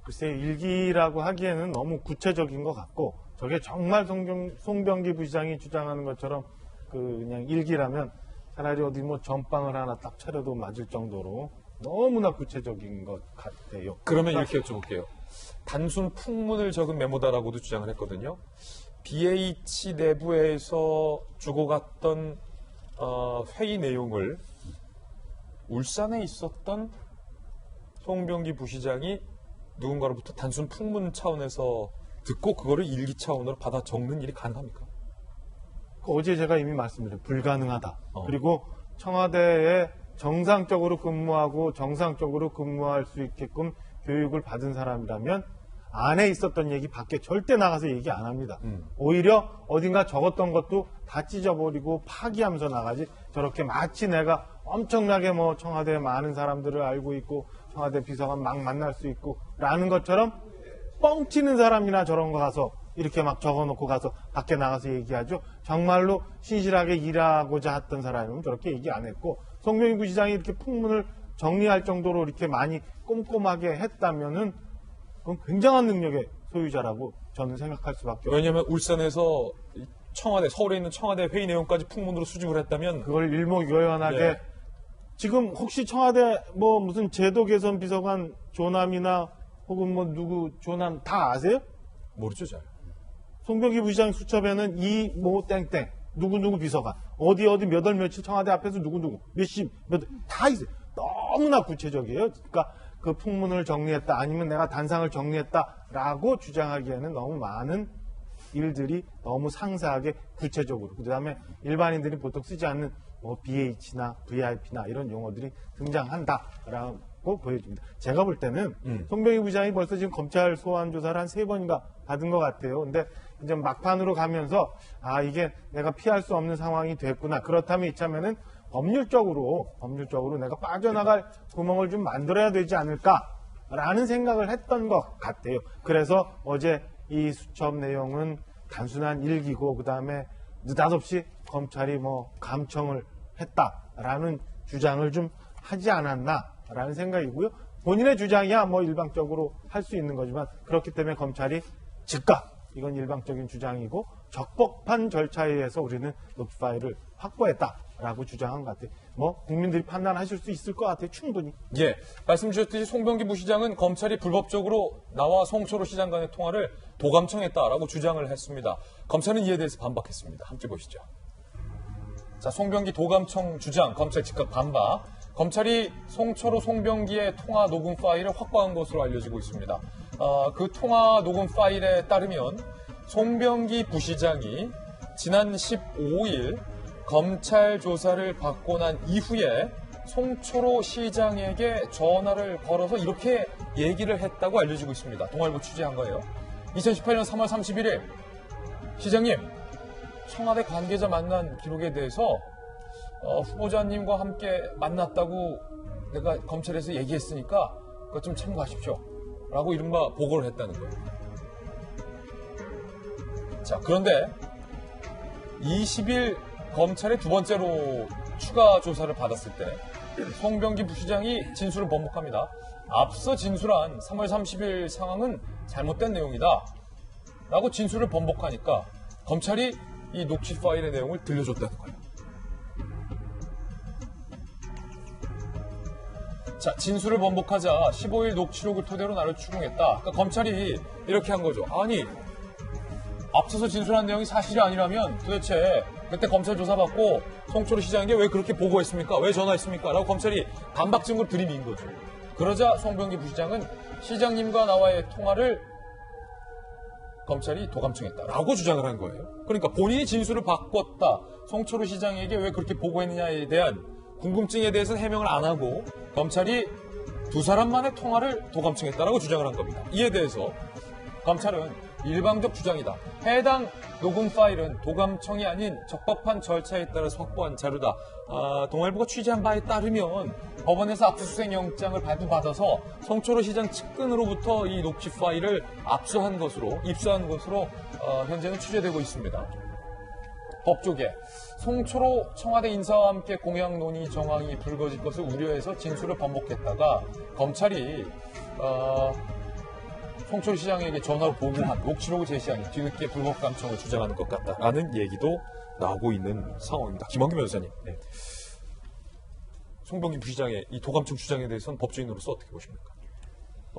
[SPEAKER 5] 글쎄, 일기라고 하기에는 너무 구체적인 것 같고, 저게 정말 송병기 부시장이 주장하는 것처럼 그냥 일기라면 차라리 어디 전방을 하나 딱 차려도 맞을 정도로 너무나 구체적인 것 같아요.
[SPEAKER 1] 그러면 이렇게 여쭤볼게요. 단순 풍문을 적은 메모다라고도 주장을 했거든요. BH 내부에서 주고갔던 회의 내용을 울산에 있었던 송병기 부시장이 누군가로부터 단순 풍문 차원에서 듣고 그거를 일기 차원으로 받아 적는 일이 가능합니까?
[SPEAKER 5] 어제 제가 이미 말씀드렸죠. 불가능하다. 그리고 청와대에 정상적으로 근무하고 정상적으로 근무할 수 있게끔 교육을 받은 사람이라면 안에 있었던 얘기 밖에 절대 나가서 얘기 안 합니다. 오히려 어딘가 적었던 것도 다 찢어버리고 파기하면서 나가지, 저렇게 마치 내가 엄청나게 청와대에 많은 사람들을 알고 있고 청와대 비서관 막 만날 수 있고 라는 것처럼 뻥치는 사람이나 저런 거 가서 이렇게 막 적어놓고 가서 밖에 나가서 얘기하죠. 정말로 신실하게 일하고자 했던 사람이면 저렇게 얘기 안 했고, 송병기 부시장이 이렇게 풍문을 정리할 정도로 이렇게 많이 꼼꼼하게 했다면은 그건 굉장한 능력의 소유자라고 저는 생각할 수밖에 없어요.
[SPEAKER 1] 왜냐하면 울산에서 서울에 있는 청와대 회의 내용까지 풍문으로 수집을 했다면
[SPEAKER 5] 그걸 일목요연하게 지금 혹시 청와대 무슨 제도 개선 비서관 조남이나 혹은 누구 조남 다 아세요?
[SPEAKER 1] 모르죠, 잘.
[SPEAKER 5] 송병기 부시장 수첩에는 이 땡땡 누구 비서관 어디 몇 월 며칠 청와대 앞에서 누구 몇십 다 있어요. 너무나 구체적이에요. 그러니까 그 풍문을 정리했다, 아니면 내가 단상을 정리했다라고 주장하기에는 너무 많은 일들이 너무 상세하게 구체적으로, 그 다음에 일반인들이 보통 쓰지 않는 BH나 VIP나 이런 용어들이 등장한다라고 보여집니다. 제가 볼 때는 송병기 부시장이 벌써 지금 검찰 소환 조사를 한 3번인가 받은 것 같아요. 근데 이제 막판으로 가면서 이게 내가 피할 수 없는 상황이 됐구나. 그렇다면 이참에는 법률적으로 내가 빠져나갈 구멍을 좀 만들어야 되지 않을까라는 생각을 했던 것 같아요. 그래서 어제 이 수첩 내용은 단순한 일기고, 그 다음에 느닷없이 검찰이 감청을 했다라는 주장을 좀 하지 않았나라는 생각이고요. 본인의 주장이야 일방적으로 할 수 있는 거지만, 그렇기 때문에 검찰이 즉각 이건 일방적인 주장이고 적법한 절차에 의해서 우리는 녹취 파일을 확보했다라고 주장한 것 같아요. 뭐 국민들이 판단하실 수 있을 것 같아요. 충분히.
[SPEAKER 1] 예, 말씀 주셨듯이 송병기 부시장은 검찰이 불법적으로 나와 송철호 시장 간의 통화를 도감청했다라고 주장을 했습니다. 검찰은 이에 대해서 반박했습니다. 함께 보시죠. 자, 송병기 도감청 주장, 검찰 즉각 반박. 검찰이 송철호, 송병기의 통화 녹음 파일을 확보한 것으로 알려지고 있습니다. 그 통화 녹음 파일에 따르면 송병기 부시장이 지난 15일 검찰 조사를 받고 난 이후에 송철호 시장에게 전화를 걸어서 이렇게 얘기를 했다고 알려지고 있습니다. 동아일보 취재한 거예요. 2018년 3월 31일 시장님, 청와대 관계자 만난 기록에 대해서 후보자님과 함께 만났다고 내가 검찰에서 얘기했으니까 그것 좀 참고하십시오. 라고 이른바 보고를 했다는 거예요. 자, 그런데 20일 검찰의 두 번째로 추가 조사를 받았을 때 송병기 부시장이 진술을 번복합니다. 앞서 진술한 3월 30일 상황은 잘못된 내용이다. 라고 진술을 번복하니까 검찰이 이 녹취 파일의 내용을 들려줬다는 거예요. 자, 진술을 번복하자 15일 녹취록을 토대로 나를 추궁했다. 그러니까 검찰이 이렇게 한 거죠. 아니, 앞서서 진술한 내용이 사실이 아니라면 도대체 그때 검찰 조사받고 송철호 시장에게 왜 그렇게 보고했습니까? 왜 전화했습니까? 라고 검찰이 반박 증거를 들이민 거죠. 그러자 송병기 부시장은 시장님과 나와의 통화를 검찰이 도감청했다라고 주장을 한 거예요. 그러니까 본인이 진술을 바꿨다. 송철호 시장에게 왜 그렇게 보고했느냐에 대한 궁금증에 대해서는 해명을 안 하고 검찰이 두 사람만의 통화를 도감청했다라고 주장을 한 겁니다. 이에 대해서 검찰은 일방적 주장이다. 해당 녹음 파일은 도감청이 아닌 적법한 절차에 따라서 확보한 자료다. 동아일보가 취재한 바에 따르면 법원에서 압수수색 영장을 발부받아서 송철호 시장 측근으로부터 이 녹취 파일을 입수한 것으로 현재는 취재되고 있습니다. 법조계, 송철호 청와대 인사와 함께 공약 논의 정황이 불거질 것을 우려해서 진술을 번복했다가 검찰이 송철호 시장에게 전화로 보고한 녹취록을 제시하니 뒤늦게 불법 감청을 주장하는 것 같다라는 얘기도 나오고 있는 상황입니다. 김원규 변호사님, 네. 송병기 부시장의 이 도감청 주장에 대해서는 법조인으로서 어떻게 보십니까?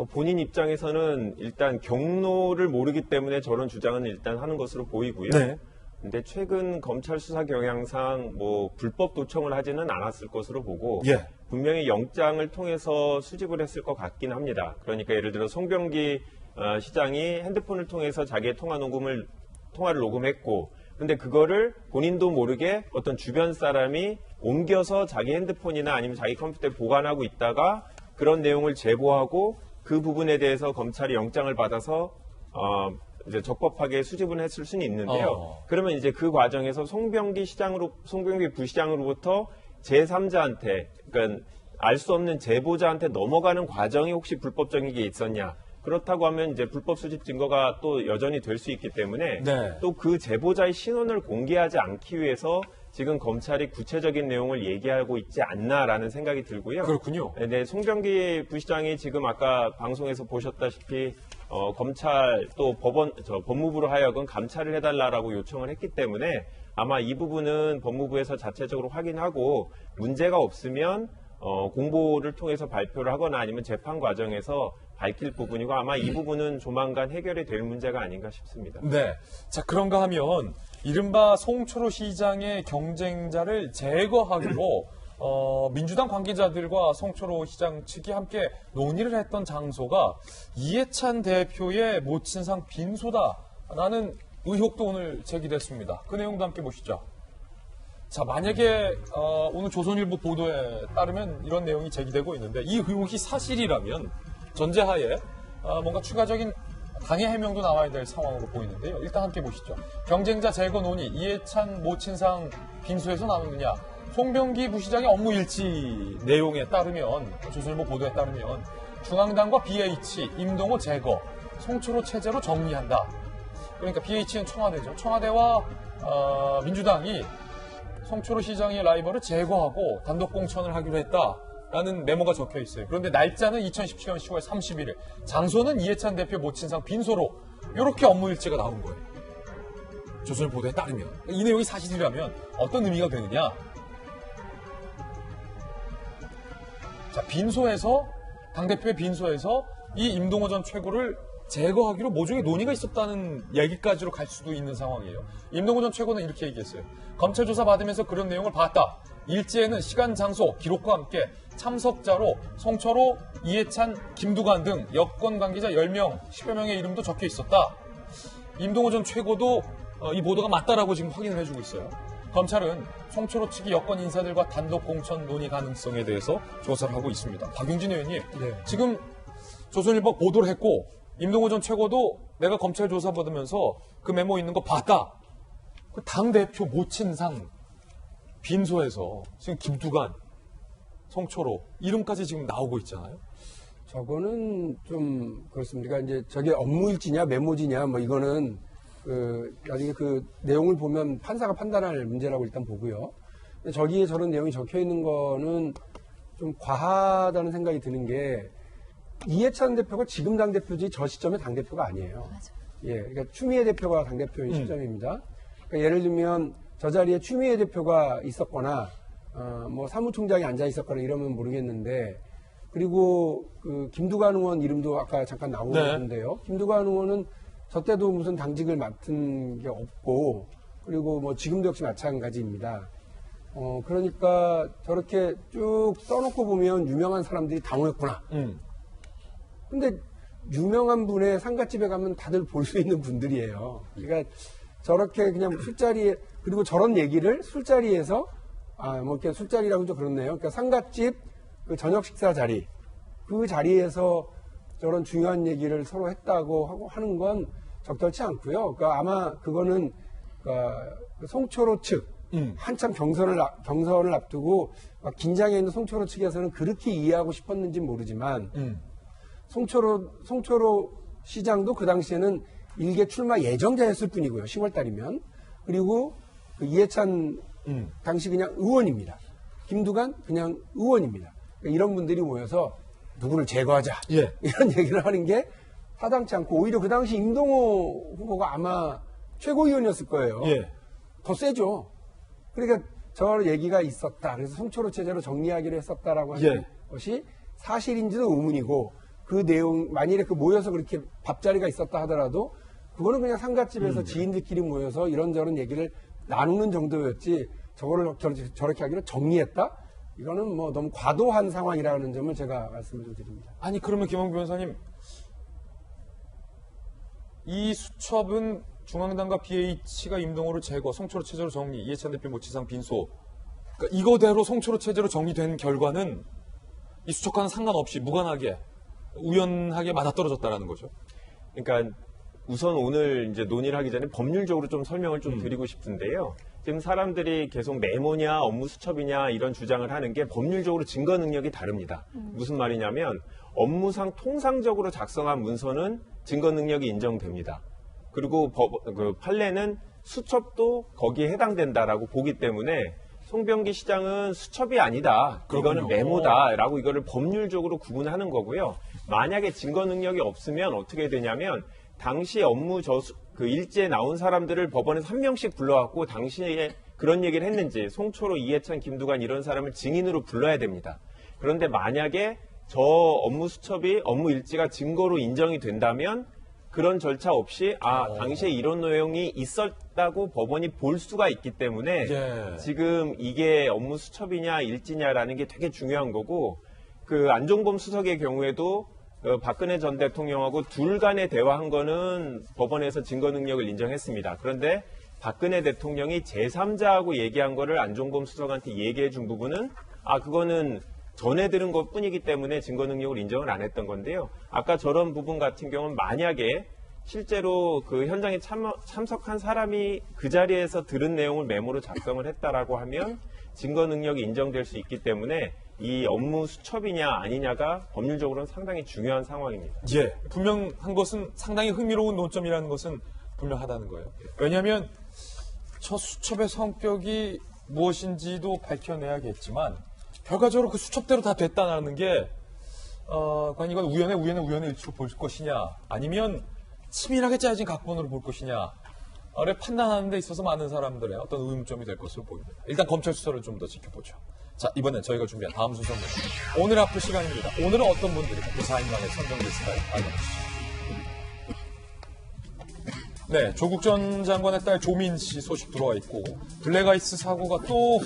[SPEAKER 9] 본인 입장에서는 일단 경로를 모르기 때문에 저런 주장은 일단 하는 것으로 보이고요.
[SPEAKER 1] 네.
[SPEAKER 9] 근데 최근 검찰 수사 경향상 불법 도청을 하지는 않았을 것으로 보고
[SPEAKER 1] 예.
[SPEAKER 9] 분명히 영장을 통해서 수집을 했을 것 같긴 합니다. 그러니까 예를 들어 송병기 시장이 핸드폰을 통해서 자기의 통화를 녹음했고 근데 그거를 본인도 모르게 어떤 주변 사람이 옮겨서 자기 핸드폰이나 아니면 자기 컴퓨터에 보관하고 있다가 그런 내용을 제보하고 그 부분에 대해서 검찰이 영장을 받아서 이제 적법하게 수집을 했을 수는 있는데요. 그러면 이제 그 과정에서 송병기 부시장으로부터 제3자한테, 그러니까 알 수 없는 제보자한테 넘어가는 과정이 혹시 불법적인 게 있었냐? 그렇다고 하면 이제 불법 수집 증거가 또 여전히 될 수 있기 때문에
[SPEAKER 1] 네.
[SPEAKER 9] 또 그 제보자의 신원을 공개하지 않기 위해서 지금 검찰이 구체적인 내용을 얘기하고 있지 않나라는 생각이 들고요.
[SPEAKER 1] 그렇군요.
[SPEAKER 9] 네, 송병기 부시장이 지금 아까 방송에서 보셨다시피 검찰 또 법무부로 하여금 감찰을 해달라라고 요청을 했기 때문에 아마 이 부분은 법무부에서 자체적으로 확인하고 문제가 없으면 공보를 통해서 발표를 하거나 아니면 재판 과정에서 밝힐 부분이고 아마 이 부분은 조만간 해결이 될 문제가 아닌가 싶습니다.
[SPEAKER 1] 네. 자, 그런가 하면 이른바 송철호 시장의 경쟁자를 제거하기로 민주당 관계자들과 송철호 시장 측이 함께 논의를 했던 장소가 이해찬 대표의 모친상 빈소다라는 의혹도 오늘 제기됐습니다. 그 내용도 함께 보시죠. 자, 만약에 오늘 조선일보 보도에 따르면 이런 내용이 제기되고 있는데 이 의혹이 사실이라면 전제하에 뭔가 추가적인 강의 해명도 나와야 될 상황으로 보이는데요. 일단 함께 보시죠. 경쟁자 제거 논의, 이해찬 모친상 빈소에서 나누느냐. 송병기 부시장의 업무 일치 내용에 따르면, 조선일보 보도에 따르면 중앙당과 BH, 임동호 제거, 송철호 체제로 정리한다. 그러니까 BH는 청와대죠. 청와대와 민주당이 송철호 시장의 라이벌을 제거하고 단독 공천을 하기로 했다라는 메모가 적혀 있어요. 그런데 날짜는 2017년 10월 31일, 장소는 이해찬 대표 모친상 빈소로 이렇게 업무 일지가 나온 거예요. 조선일 보도에 따르면. 이 내용이 사실이라면 어떤 의미가 되느냐? 자, 빈소에서, 당대표의 빈소에서 이 임동호 전 최고를 제거하기로 모종의 논의가 있었다는 얘기까지로 갈 수도 있는 상황이에요. 임동호 전 최고는 이렇게 얘기했어요. 검찰 조사 받으면서 그런 내용을 봤다. 일지에는 시간, 장소, 기록과 함께 참석자로 송철호, 이해찬, 김두관 등 여권 관계자 10명, 10여 명의 이름도 적혀 있었다. 임동호 전 최고도 이 보도가 맞다라고 지금 확인을 해주고 있어요. 검찰은 송철호 측이 여권 인사들과 단독 공천 논의 가능성에 대해서 조사를 하고 있습니다. 박용진 의원님, 지금 조선일보 보도를 했고 임동호 전 최고도 내가 검찰 조사 받으면서 그 메모 있는 거 봤다. 그 당대표 모친상 빈소에서 지금 김두관, 송철호 이름까지 지금 나오고 있잖아요.
[SPEAKER 7] 저거는 좀 그렇습니다. 이제 저게 업무일지냐 메모지냐 뭐 이거는 나중에 그 내용을 보면 판사가 판단할 문제라고 일단 보고요. 근데 저기에 저런 내용이 적혀 있는 거는 좀 과하다는 생각이 드는 게 이해찬 대표가 지금 당대표지 저 시점에 당대표가 아니에요.
[SPEAKER 4] 맞아.
[SPEAKER 7] 예, 그러니까 추미애 대표가 당대표인 시점입니다. 그러니까 예를 들면 저 자리에 추미애 대표가 있었거나 뭐 사무총장이 앉아 있었거나 이러면 모르겠는데 그리고 그 김두관 의원 이름도 아까 잠깐 나오는데요. 김두관 의원은 저 때도 무슨 당직을 맡은 게 없고 그리고 뭐 지금도 역시 마찬가지입니다. 그러니까 저렇게 쭉 써놓고 보면 유명한 사람들이 당황했구나. 근데 유명한 분의 상갓집에 가면 다들 볼 수 있는 분들이에요. 그러니까 저렇게 그냥 술자리에 그리고 저런 얘기를 술자리에서 뭐 이렇게 술자리라고 좀 그렇네요. 그러니까 상갓집 그 저녁 식사 자리 그 자리에서 저런 중요한 얘기를 서로 했다고 하고 하는 건 적절치 않고요. 그러니까 아마 그거는 송철호 측 한참 경선을 앞두고 막 긴장해 있는 송철호 측에서는 그렇게 이해하고 싶었는지 모르지만 송철호 시장도 그 당시에는 일개 출마 예정자였을 뿐이고요. 10월 달이면. 그리고 그 이해찬 당시 그냥 의원입니다. 김두관 그냥 의원입니다. 그러니까 이런 분들이 모여서 누구를 제거하자.
[SPEAKER 1] 예.
[SPEAKER 7] 이런 얘기를 하는 게 타당치 않고 오히려 그 당시 임동호 후보가 아마 최고위원이었을 거예요.
[SPEAKER 1] 예.
[SPEAKER 7] 더 세죠. 그러니까 저 얘기가 있었다. 그래서 송철호 체제로 정리하기로 했었다라고 하는 것이 사실인지도 의문이고 그 내용 만일에 그 모여서 그렇게 밥자리가 있었다 하더라도 그거는 그냥 상갓집에서 지인들끼리 모여서 이런저런 얘기를 나누는 정도였지 저거를 저렇게 하기로 정리했다? 이거는 뭐 너무 과도한 상황이라는 점을 제가 말씀을 좀 드립니다.
[SPEAKER 1] 아니 그러면 김원규 변호사님 이 수첩은 중앙당과 BH가 임동호를 제거, 송철호 체제로 정리, 이해찬 대표 모치상 빈소 그러니까 이거대로 송철호 체제로 정리된 결과는 이 수첩과는 상관없이 무관하게 우연하게 맞아떨어졌다라는 거죠.
[SPEAKER 9] 그러니까 우선 오늘 이제 논의를 하기 전에 법률적으로 좀 설명을 좀 드리고 싶은데요. 지금 사람들이 계속 메모냐 업무 수첩이냐 이런 주장을 하는 게 법률적으로 증거 능력이 다릅니다. 무슨 말이냐면 업무상 통상적으로 작성한 문서는 증거 능력이 인정됩니다. 그리고 그 판례는 수첩도 거기에 해당된다라고 보기 때문에 송병기 시장은 수첩이 아니다. 이거는 메모다라고 이거를 법률적으로 구분하는 거고요. 만약에 증거 능력이 없으면 어떻게 되냐면 당시 업무 그 일지에 나온 사람들을 법원에서 한 명씩 불러갖고 당시에 그런 얘기를 했는지 송철호, 이해찬, 김두관 이런 사람을 증인으로 불러야 됩니다. 그런데 만약에 저 업무 수첩이 업무 일지가 증거로 인정이 된다면 그런 절차 없이 당시에 이런 내용이 있었다고 법원이 볼 수가 있기 때문에 지금 이게 업무 수첩이냐 일지냐라는 게 되게 중요한 거고 그 안종범 수석의 경우에도 박근혜 전 대통령하고 둘 간의 대화한 거는 법원에서 증거 능력을 인정했습니다. 그런데 박근혜 대통령이 제3자하고 얘기한 거를 안종범 수석한테 얘기해 준 부분은 그거는 전해 들은 것 뿐이기 때문에 증거 능력을 인정을 안 했던 건데요. 아까 저런 부분 같은 경우는 만약에 실제로 그 현장에 참석한 사람이 그 자리에서 들은 내용을 메모로 작성을 했다라고 하면 증거 능력이 인정될 수 있기 때문에 이 업무 수첩이냐 아니냐가 법률적으로는 상당히 중요한 상황입니다.
[SPEAKER 1] 예, 분명한 것은 상당히 흥미로운 논점이라는 것은 분명하다는 거예요. 왜냐하면 저 수첩의 성격이 무엇인지도 밝혀내야겠지만 결과적으로 그 수첩대로 다 됐다는 게 과연 이건 우연의 일치로 볼 것이냐 아니면 치밀하게 짜여진 각본으로 볼 것이냐 를 판단하는 데 있어서 많은 사람들의 어떤 의문점이 될 것으로 보입니다. 일단 검찰 수사를 좀 더 지켜보죠. 자, 이번엔 저희가 준비한 다음 순서는 오늘 앞을 시간입니다. 오늘은 어떤 분들이 그 4인 만에 선정됐을까요? 알려주시죠. 네, 조국 전 장관의 딸 조민 씨 소식 들어와 있고 블랙아이스 사고가 또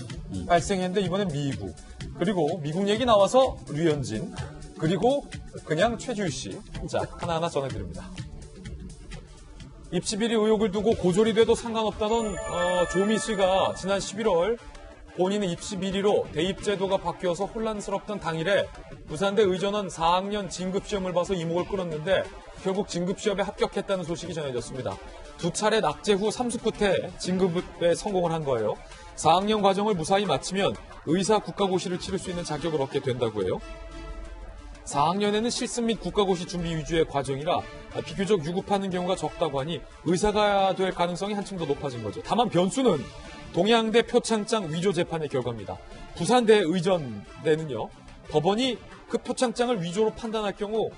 [SPEAKER 1] 발생했는데 이번엔 미국, 그리고 미국 얘기 나와서 류현진, 그리고 그냥 최주희 씨. 자, 하나하나 전해드립니다. 입시 비리 의혹을 두고 고졸이 돼도 상관없다던 조민 씨가 지난 11월 본인의 입시 비리로 대입 제도가 바뀌어서 혼란스럽던 당일에 부산대 의전원 4학년 진급시험을 봐서 이목을 끌었는데 결국 진급시험에 합격했다는 소식이 전해졌습니다. 두 차례 낙제 후 3수 끝에 진급에 성공을 한 거예요. 4학년 과정을 무사히 마치면 의사 국가고시를 치를 수 있는 자격을 얻게 된다고 해요. 4학년에는 실습 및 국가고시 준비 위주의 과정이라 비교적 유급하는 경우가 적다고 하니 의사가 될 가능성이 한층 더 높아진 거죠. 다만 변수는 동양대 표창장 위조 재판의 결과입니다. 부산대 의전대는요, 법원이 그 표창장을 위조로 판단할 경우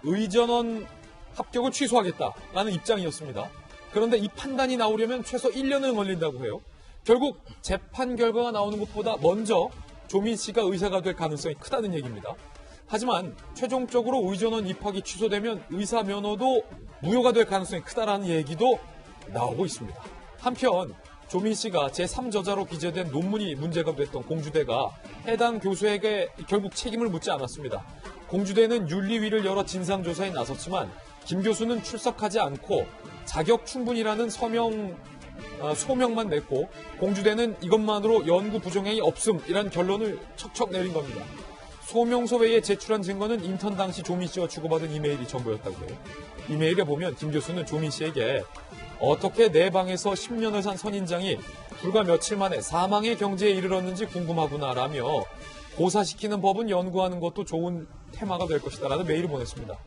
[SPEAKER 1] 의전원 합격을 취소하겠다라는 입장이었습니다. 그런데 이 판단이 나오려면 최소 1년은 걸린다고 해요. 결국 재판 결과가 나오는 것보다 먼저 조민 씨가 의사가 될 가능성이 크다는 얘기입니다. 하지만 최종적으로 의전원 입학이 취소되면 의사 면허도 무효가 될 가능성이 크다라는 얘기도 나오고 있습니다. 한편 조민 씨가 제3저자로 기재된 논문이 문제가 됐던 공주대가 해당 교수에게 결국 책임을 묻지 않았습니다. 공주대는 윤리위를 열어 진상조사에 나섰지만 김 교수는 출석하지 않고 자격 충분이라는 소명만 냈고 공주대는 이것만으로 연구 부정행위 없음이라는 결론을 척척 내린 겁니다. 소명서 외에 제출한 증거는 인턴 당시 조민 씨와 주고받은 이메일이 전부였다고 해요. 이메일에 보면 김 교수는 조민 씨에게 어떻게 내 방에서 10년을 산 선인장이 불과 며칠 만에 사망의 경지에 이르렀는지 궁금하구나라며 고사시키는 법은 연구하는 것도 좋은 테마가 될 것이다라는 메일을 보냈습니다.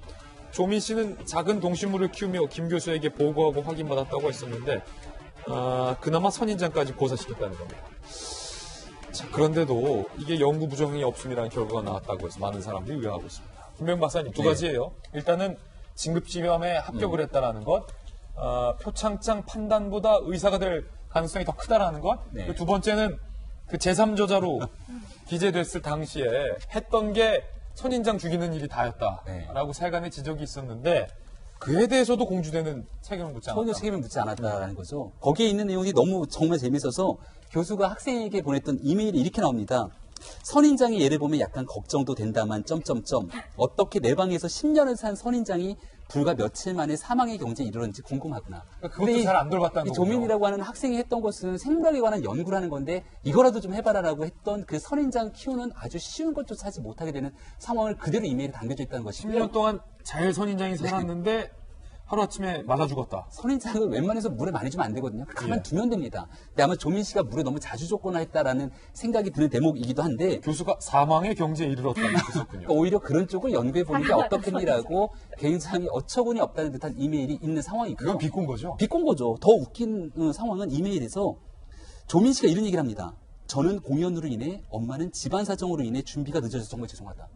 [SPEAKER 1] 조민 씨는 작은 동식물을 키우며 김 교수에게 보고하고 확인받았다고 했었는데 그나마 선인장까지 고사시켰다는 겁니다. 자, 그런데도 이게 연구 부정이 없음이라는 결과가 나왔다고 해서 많은 사람들이 의아하고 있습니다. 김병 박사님, 두 가지예요. 일단은 진급시험에 합격을 했다라는 것, 표창장 판단보다 의사가 될 가능성이 더 크다라는 것,
[SPEAKER 6] 네.
[SPEAKER 1] 두 번째는 그 제3저자로 기재됐을 당시에 했던 게 선인장 죽이는 일이 다였다라고 세간의 지적이 있었는데 그에 대해서도 공주대는 책임을 묻지 않았다.
[SPEAKER 6] 전혀 책임을 묻지 않았다라는 거죠. 거기에 있는 내용이 너무 정말 재밌어서 교수가 학생에게 보냈던 이메일이 이렇게 나옵니다. 선인장의 예를 보면 약간 걱정도 된다만 점점점 어떻게 내 방에서 10년을 산 선인장이 불과 며칠 만에 사망의 경지에 이르렀는지 궁금하구나.
[SPEAKER 1] 그것도 잘 안 돌봤다는
[SPEAKER 6] 이
[SPEAKER 1] 거군요.
[SPEAKER 6] 조민이라고 하는 학생이 했던 것은 생물학에 관한 연구를 하는 건데 이거라도 좀 해봐라라고 했던 그 선인장 키우는 아주 쉬운 것조차 하지 못하게 되는 상황을 그대로 이메일에 담겨져 있다는 것이고요.
[SPEAKER 1] 10년 동안 잘 선인장이 살았는데 하루아침에 맞아 죽었다.
[SPEAKER 6] 선인장을 웬만해서 물에 많이 주면 안 되거든요. 가만 두면 됩니다. 근데 아마 조민 씨가 물에 너무 자주 줬거나 했다라는 생각이 드는 대목이기도 한데
[SPEAKER 1] 교수가 사망의 경지에 이르렀다는 뜻이었군요.
[SPEAKER 6] 그러니까 오히려 그런 쪽을 연구해 보는 게 어떻겠니라고 굉장히 어처구니 없다는 듯한 이메일이 있는 상황이고요.
[SPEAKER 1] 그건 비꼰 거죠?
[SPEAKER 6] 비꼰 거죠. 더 웃긴 상황은 이메일에서 조민 씨가 이런 얘기를 합니다. 저는 공연으로 인해 엄마는 집안 사정으로 인해 준비가 늦어져서 정말 죄송하다.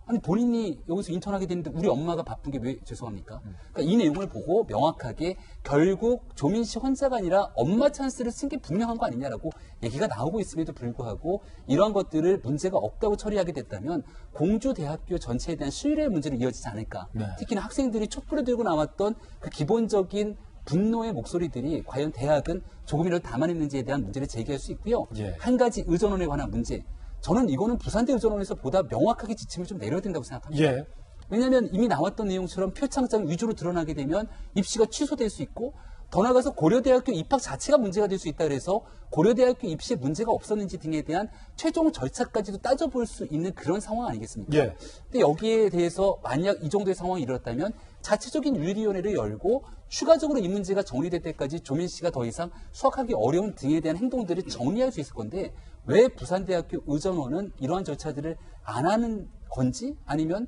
[SPEAKER 6] 아니 본인이 여기서 인턴하게 됐는데 우리 엄마가 바쁜 게 왜 죄송합니까? 그러니까 이 내용을 보고 명확하게 결국 조민 씨 혼자가 아니라 엄마 찬스를 쓴 게 분명한 거 아니냐라고 얘기가 나오고 있음에도 불구하고 이러한 것들을 문제가 없다고 처리하게 됐다면 공주대학교 전체에 대한 신뢰의 문제로 이어지지 않을까.
[SPEAKER 1] 네.
[SPEAKER 6] 특히나 학생들이 촛불을 들고 나왔던 그 기본적인 분노의 목소리들이 과연 대학은 조금이라도 담아냈는지에 대한 문제를 제기할 수 있고요.
[SPEAKER 1] 예.
[SPEAKER 6] 한 가지 의전원에 관한 문제. 저는 이거는 부산대 의전원에서 보다 명확하게 지침을 좀 내려야 된다고 생각합니다.
[SPEAKER 1] 예.
[SPEAKER 6] 왜냐하면 이미 나왔던 내용처럼 표창장 위주로 드러나게 되면 입시가 취소될 수 있고 더 나아가서 고려대학교 입학 자체가 문제가 될 수 있다 그래서 고려대학교 입시에 문제가 없었는지 등에 대한 최종 절차까지도 따져볼 수 있는 그런 상황 아니겠습니까?
[SPEAKER 1] 예.
[SPEAKER 6] 근데 여기에 대해서 만약 이 정도의 상황이 일어났다면 자체적인 윤리위원회를 열고 추가적으로 이 문제가 정리될 때까지 조민 씨가 더 이상 수학하기 어려운 등에 대한 행동들을 정리할 수 있을 건데 왜 부산대학교 의전원은 이러한 절차들을 안 하는 건지 아니면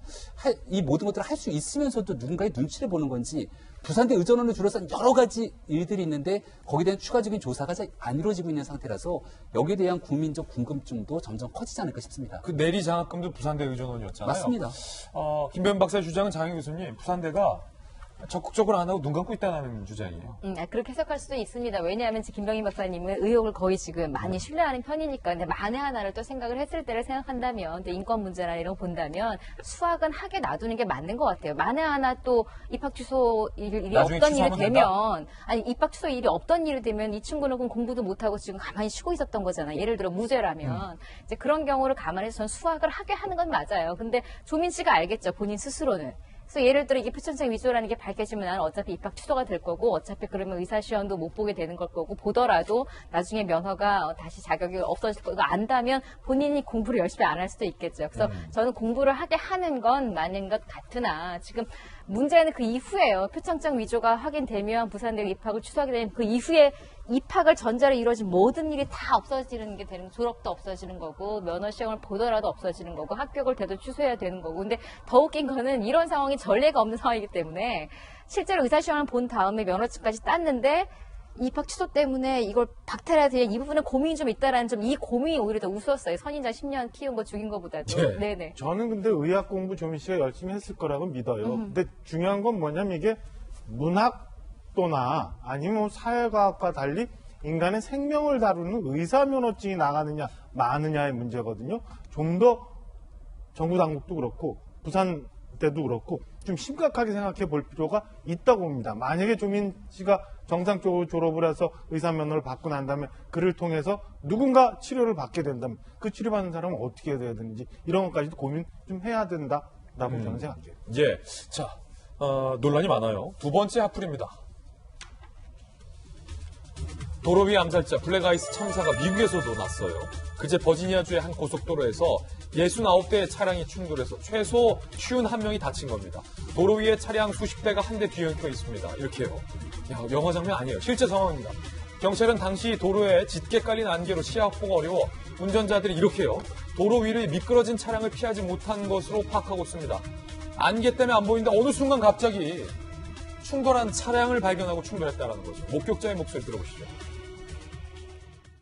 [SPEAKER 6] 이 모든 것들을 할 수 있으면서도 누군가의 눈치를 보는 건지 부산대 의전원을 둘러싼 여러 가지 일들이 있는데 거기에 대한 추가적인 조사가 안 이루어지고 있는 상태라서 여기에 대한 국민적 궁금증도 점점 커지지 않을까 싶습니다.
[SPEAKER 1] 그 내리 장학금도 부산대 의전원이었잖아요.
[SPEAKER 6] 맞습니다.
[SPEAKER 1] 김변 박사의 주장은 장현 교수님, 부산대가 적극적으로 안 하고 눈 감고 있다는 주장이에요.
[SPEAKER 4] 그렇게 해석할 수도 있습니다. 왜냐하면 지금 김병희 박사님은 의혹을 거의 지금 많이 신뢰하는 편이니까. 근데 만에 하나를 또 생각을 했을 때를 생각한다면, 근데 인권 문제나 이런 거 본다면 수학은 하게 놔두는 게 맞는 것 같아요. 만에 하나 또 입학 취소 일이 없던 일이 되면, 아니 입학 취소 일이 없던 일이 되면 이 친구는 그럼 공부도 못하고 지금 가만히 쉬고 있었던 거잖아요. 예를 들어 무죄라면 이제 그런 경우를 감안해서 전 수학을 하게 하는 건 맞아요. 근데 조민 씨가 알겠죠, 본인 스스로는. 그래서 예를 들어 이게 표천장 위조라는 게 밝혀지면 나는 어차피 입학 취소가 될 거고, 어차피 그러면 의사시험도 못 보게 되는 걸 거고, 보더라도 나중에 면허가 다시 자격이 없어질 거고 안다면 본인이 공부를 열심히 안 할 수도 있겠죠. 그래서 저는 공부를 하게 하는 건 맞는 것 같으나 지금 문제는 그 이후에요. 표창장 위조가 확인되면 부산대학 입학을 취소하게 되면 그 이후에 입학을 전제로 이루어진 모든 일이 다 없어지는 게 되는, 졸업도 없어지는 거고, 면허 시험을 보더라도 없어지는 거고, 합격을 돼도 취소해야 되는 거고. 근데 더 웃긴 거는 이런 상황이 전례가 없는 상황이기 때문에 실제로 의사시험을 본 다음에 면허증까지 땄는데 입학 취소 때문에 이걸 박탈해야 되냐, 이 부분에 고민이 좀 있다라는 점, 이 고민이 오히려 더 우스웠어요. 선인장 10년 키운 거 죽인 거보다도. 네네.
[SPEAKER 5] 저는 근데 의학 공부 조민 씨가 열심히 했을 거라고 믿어요. 근데 중요한 건 뭐냐면 이게 문학도나 아니면 사회과학과 달리 인간의 생명을 다루는 의사 면허증이 나가느냐 마느냐의 문제거든요. 좀 더 정부 당국도 그렇고 부산 때도 그렇고 좀 심각하게 생각해 볼 필요가 있다고 봅니다. 만약에 조민 씨가 정상적으로 졸업을 해서 의사 면허를 받고 난 다음에 그를 통해서 누군가 치료를 받게 된다면 그 치료받는 사람은 어떻게 해야 되는지 이런 것까지도 고민 좀 해야 된다라고 저는 생각해요.
[SPEAKER 1] 예. 자, 논란이 많아요. 두 번째 핫플입니다. 도로 위 암살자 블랙아이스 참사가 미국에서도 났어요. 그제 버지니아주의 한 고속도로에서 69대의 차량이 충돌해서 최소 51명이 다친 겁니다. 도로 위에 차량 수십 대가 한 대 뒤엉켜 있습니다. 이렇게요. 야, 영화 장면 아니에요. 실제 상황입니다. 경찰은 당시 도로에 짙게 깔린 안개로 시야 확보가 어려워 운전자들이 이렇게요. 도로 위를 미끄러진 차량을 피하지 못한 것으로 파악하고 있습니다. 안개 때문에 안 보이는데 어느 순간 갑자기 충돌한 차량을 발견하고 충돌했다는 거죠. 목격자의 목소리 들어보시죠.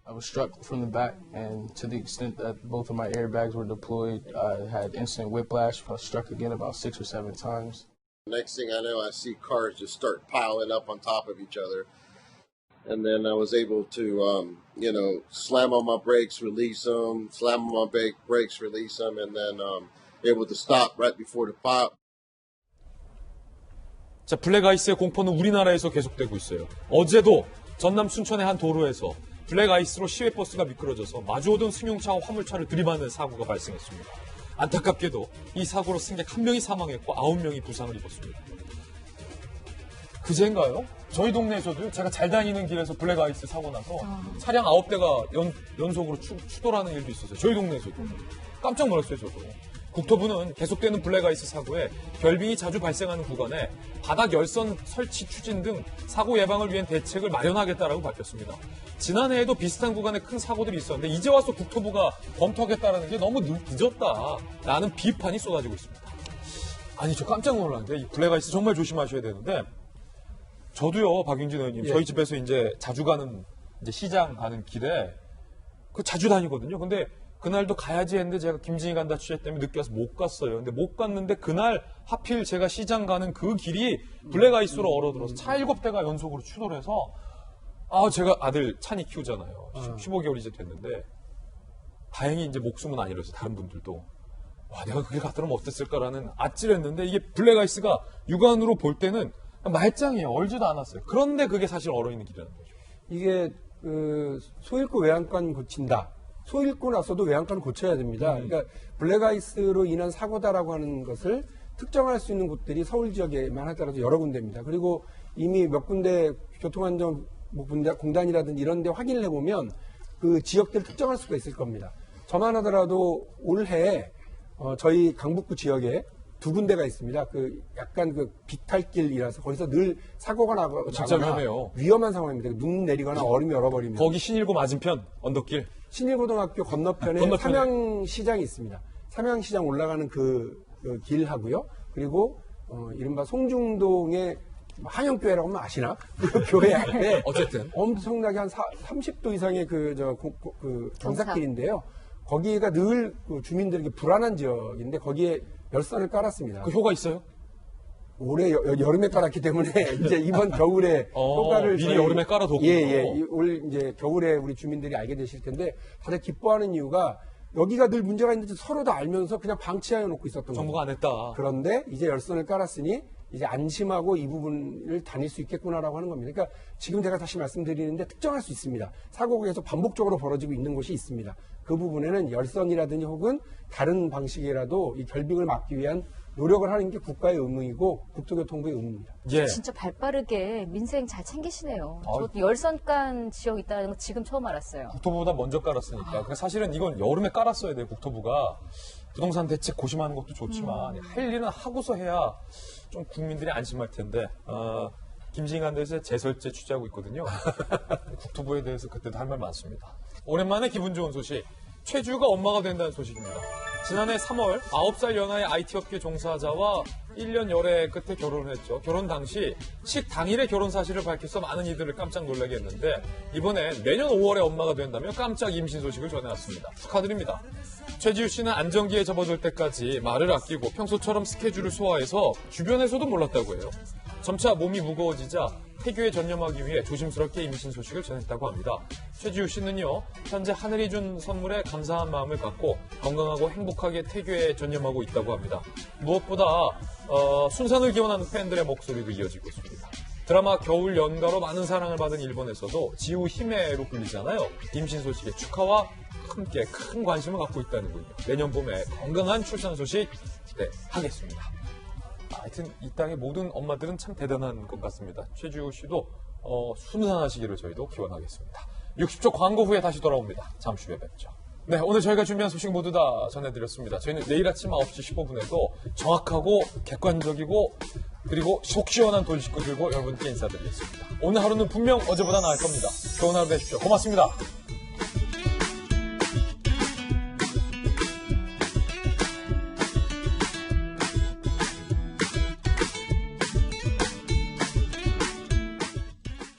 [SPEAKER 12] I was struck from the back, and to the extent that both of my airbags were deployed, I had instant whiplash. I was struck again about 6 or 7 times.
[SPEAKER 13] Next thing I know, I see cars just start piling up on top of each other. And then I was able to, slam on my brakes, release them, slam on my brakes, release them, and then able to stop right before the pile.
[SPEAKER 1] 자, 블랙아이스의 공포는 우리나라에서 계속되고 있어요. 어제도 전남 춘천의 한 도로에서 블랙아이스로 시외버스가 미끄러져서 마주오던 승용차와 화물차를 들이받는 사고가 발생했습니다. 안타깝게도 이 사고로 승객 1명이 사망했고 9명이 부상을 입었습니다. 그제인가요? 저희 동네에서도 제가 잘 다니는 길에서 블랙아이스 사고 나서 차량 9대가 연속으로 추돌하는 일도 있었어요. 저희 동네에서도. 깜짝 놀랐어요, 저도. 국토부는 계속되는 블랙아이스 사고에 결빙이 자주 발생하는 구간에 바닥 열선 설치 추진 등 사고 예방을 위한 대책을 마련하겠다라고 밝혔습니다. 지난해에도 비슷한 구간에 큰 사고들이 있었는데 이제 와서 국토부가 검토하겠다라는 게 너무 늦었다라는 비판이 쏟아지고 있습니다. 아니, 저 깜짝 놀란 게 이 블랙아이스 정말 조심하셔야 되는데 저도요, 박윤진 의원님, 저희 집에서 이제 자주 가는 이제 시장 가는 길에 그 자주 다니거든요. 근데 그날도 가야지 했는데 제가 김진희 간다 취재 때문에 늦게 와서 못 갔어요. 근데 못 갔는데 그날 하필 제가 시장 가는 그 길이 블랙아이스로 얼어들어서 차 7대가 연속으로 추돌해서 제가 아들 찬이 키우잖아요. 15개월 이제 됐는데 다행히 이제 목숨은 안 잃어서 다른 분들도 와, 내가 그 길 갔더라면 어땠을까라는 아찔했는데 이게 블랙아이스가 육안으로 볼 때는 말짱이에요. 얼지도 않았어요. 그런데 그게 사실 얼어있는 길이라는 거죠.
[SPEAKER 7] 이게 소 잃고 외양간 고친다. 소 잃고 나서도 외양간을 고쳐야 됩니다. 그러니까 블랙아이스로 인한 사고다라고 하는 것을 특정할 수 있는 곳들이 서울 지역에만 하더라도 여러 군데입니다. 그리고 이미 몇 군데 교통안전공단이라든지 이런 데 확인을 해보면 그 지역들을 특정할 수가 있을 겁니다. 저만 하더라도 올해 저희 강북구 지역에 2군데가 있습니다. 약간 비탈길이라서 거기서 늘 사고가
[SPEAKER 1] 진짜 위험해요.
[SPEAKER 7] 위험한 상황입니다. 눈 내리거나 얼음이 얼어버리면.
[SPEAKER 1] 거기 신일고 맞은편 언덕길.
[SPEAKER 7] 신일고등학교 건너편에 삼양시장이 있습니다. 삼양시장 올라가는 그 길하고요. 그리고 이른바 송중동의 한영교회라고 하면 아시나? 그 교회 앞에
[SPEAKER 1] 어쨌든
[SPEAKER 7] 엄청나게 한 30도 이상의 경사길인데요. 거기가 늘 주민들에게 불안한 지역인데 거기에 열선을 깔았습니다.
[SPEAKER 1] 그 효과 있어요?
[SPEAKER 7] 올해 여름에 깔았기 때문에 이제 이번 겨울에 효과를
[SPEAKER 1] 미리 여름에 깔아뒀군요.
[SPEAKER 7] 예. 올 이제 겨울에 우리 주민들이 알게 되실 텐데 다들 기뻐하는 이유가 여기가 늘 문제가 있는지 서로 다 알면서 그냥 방치해 놓고 있었던 거예요.
[SPEAKER 1] 정부가 안 했다.
[SPEAKER 7] 그런데 이제 열선을 깔았으니 이제 안심하고 이 부분을 다닐 수 있겠구나라고 하는 겁니다. 그러니까 지금 제가 다시 말씀드리는데 특정할 수 있습니다. 사고가 계속 반복적으로 벌어지고 있는 곳이 있습니다. 그 부분에는 열선이라든지 혹은 다른 방식이라도 이 결빙을 막기 위한 노력을 하는 게 국가의 의무이고 국토교통부의 의무입니다.
[SPEAKER 1] 예.
[SPEAKER 4] 진짜 발빠르게 민생 잘 챙기시네요. 저도 열선간 지역 있다는 거 지금 처음 알았어요.
[SPEAKER 1] 국토부보다 먼저 깔았으니까. 그래서 사실은 이건 여름에 깔았어야 돼요, 국토부가. 부동산 대책 고심하는 것도 좋지만 할 일은 하고서 해야 좀 국민들이 안심할 텐데 김진관 대에서 재설제 취재하고 있거든요. 국토부에 대해서 그때도 할 말 많습니다. 오랜만에 기분 좋은 소식. 최주가 엄마가 된다는 소식입니다. 지난해 3월 9살 연하의 IT업계 종사자와 1년 열애 끝에 결혼을 했죠. 결혼 당시 당일에 결혼 사실을 밝혀서 많은 이들을 깜짝 놀라게 했는데 이번에 내년 5월에 엄마가 된다며 깜짝 임신 소식을 전해왔습니다. 축하드립니다. 최지우 씨는 안정기에 접어들 때까지 말을 아끼고 평소처럼 스케줄을 소화해서 주변에서도 몰랐다고 해요. 점차 몸이 무거워지자 폐교에 전념하기 위해 조심스럽게 임신 소식을 전했다고 합니다. 최지우 씨는요, 현재 하늘이 준 선물에 감사한 마음을 갖고 건강하고 행복하게 태교에 전념하고 있다고 합니다. 무엇보다 순산을 기원하는 팬들의 목소리도 이어지고 있습니다. 드라마 겨울 연가로 많은 사랑을 받은 일본에서도 지우 히메로 불리잖아요. 임신 소식에 축하와 함께 큰 관심을 갖고 있다는군요. 내년 봄에 건강한 출산 소식 기대하겠습니다. 하여튼 이 땅의 모든 엄마들은 참 대단한 것 같습니다. 최지우 씨도 순산하시기를 저희도 기원하겠습니다. 60초 광고 후에 다시 돌아옵니다. 잠시 후에 뵙죠. 네, 오늘 저희가 준비한 소식 모두 다 전해드렸습니다. 저희는 내일 아침 9시 15분에도 정확하고 객관적이고 그리고 속 시원한 돌직구 들고 여러분께 인사드리겠습니다. 오늘 하루는 분명 어제보다 나을 겁니다. 좋은 하루 되십시오. 고맙습니다.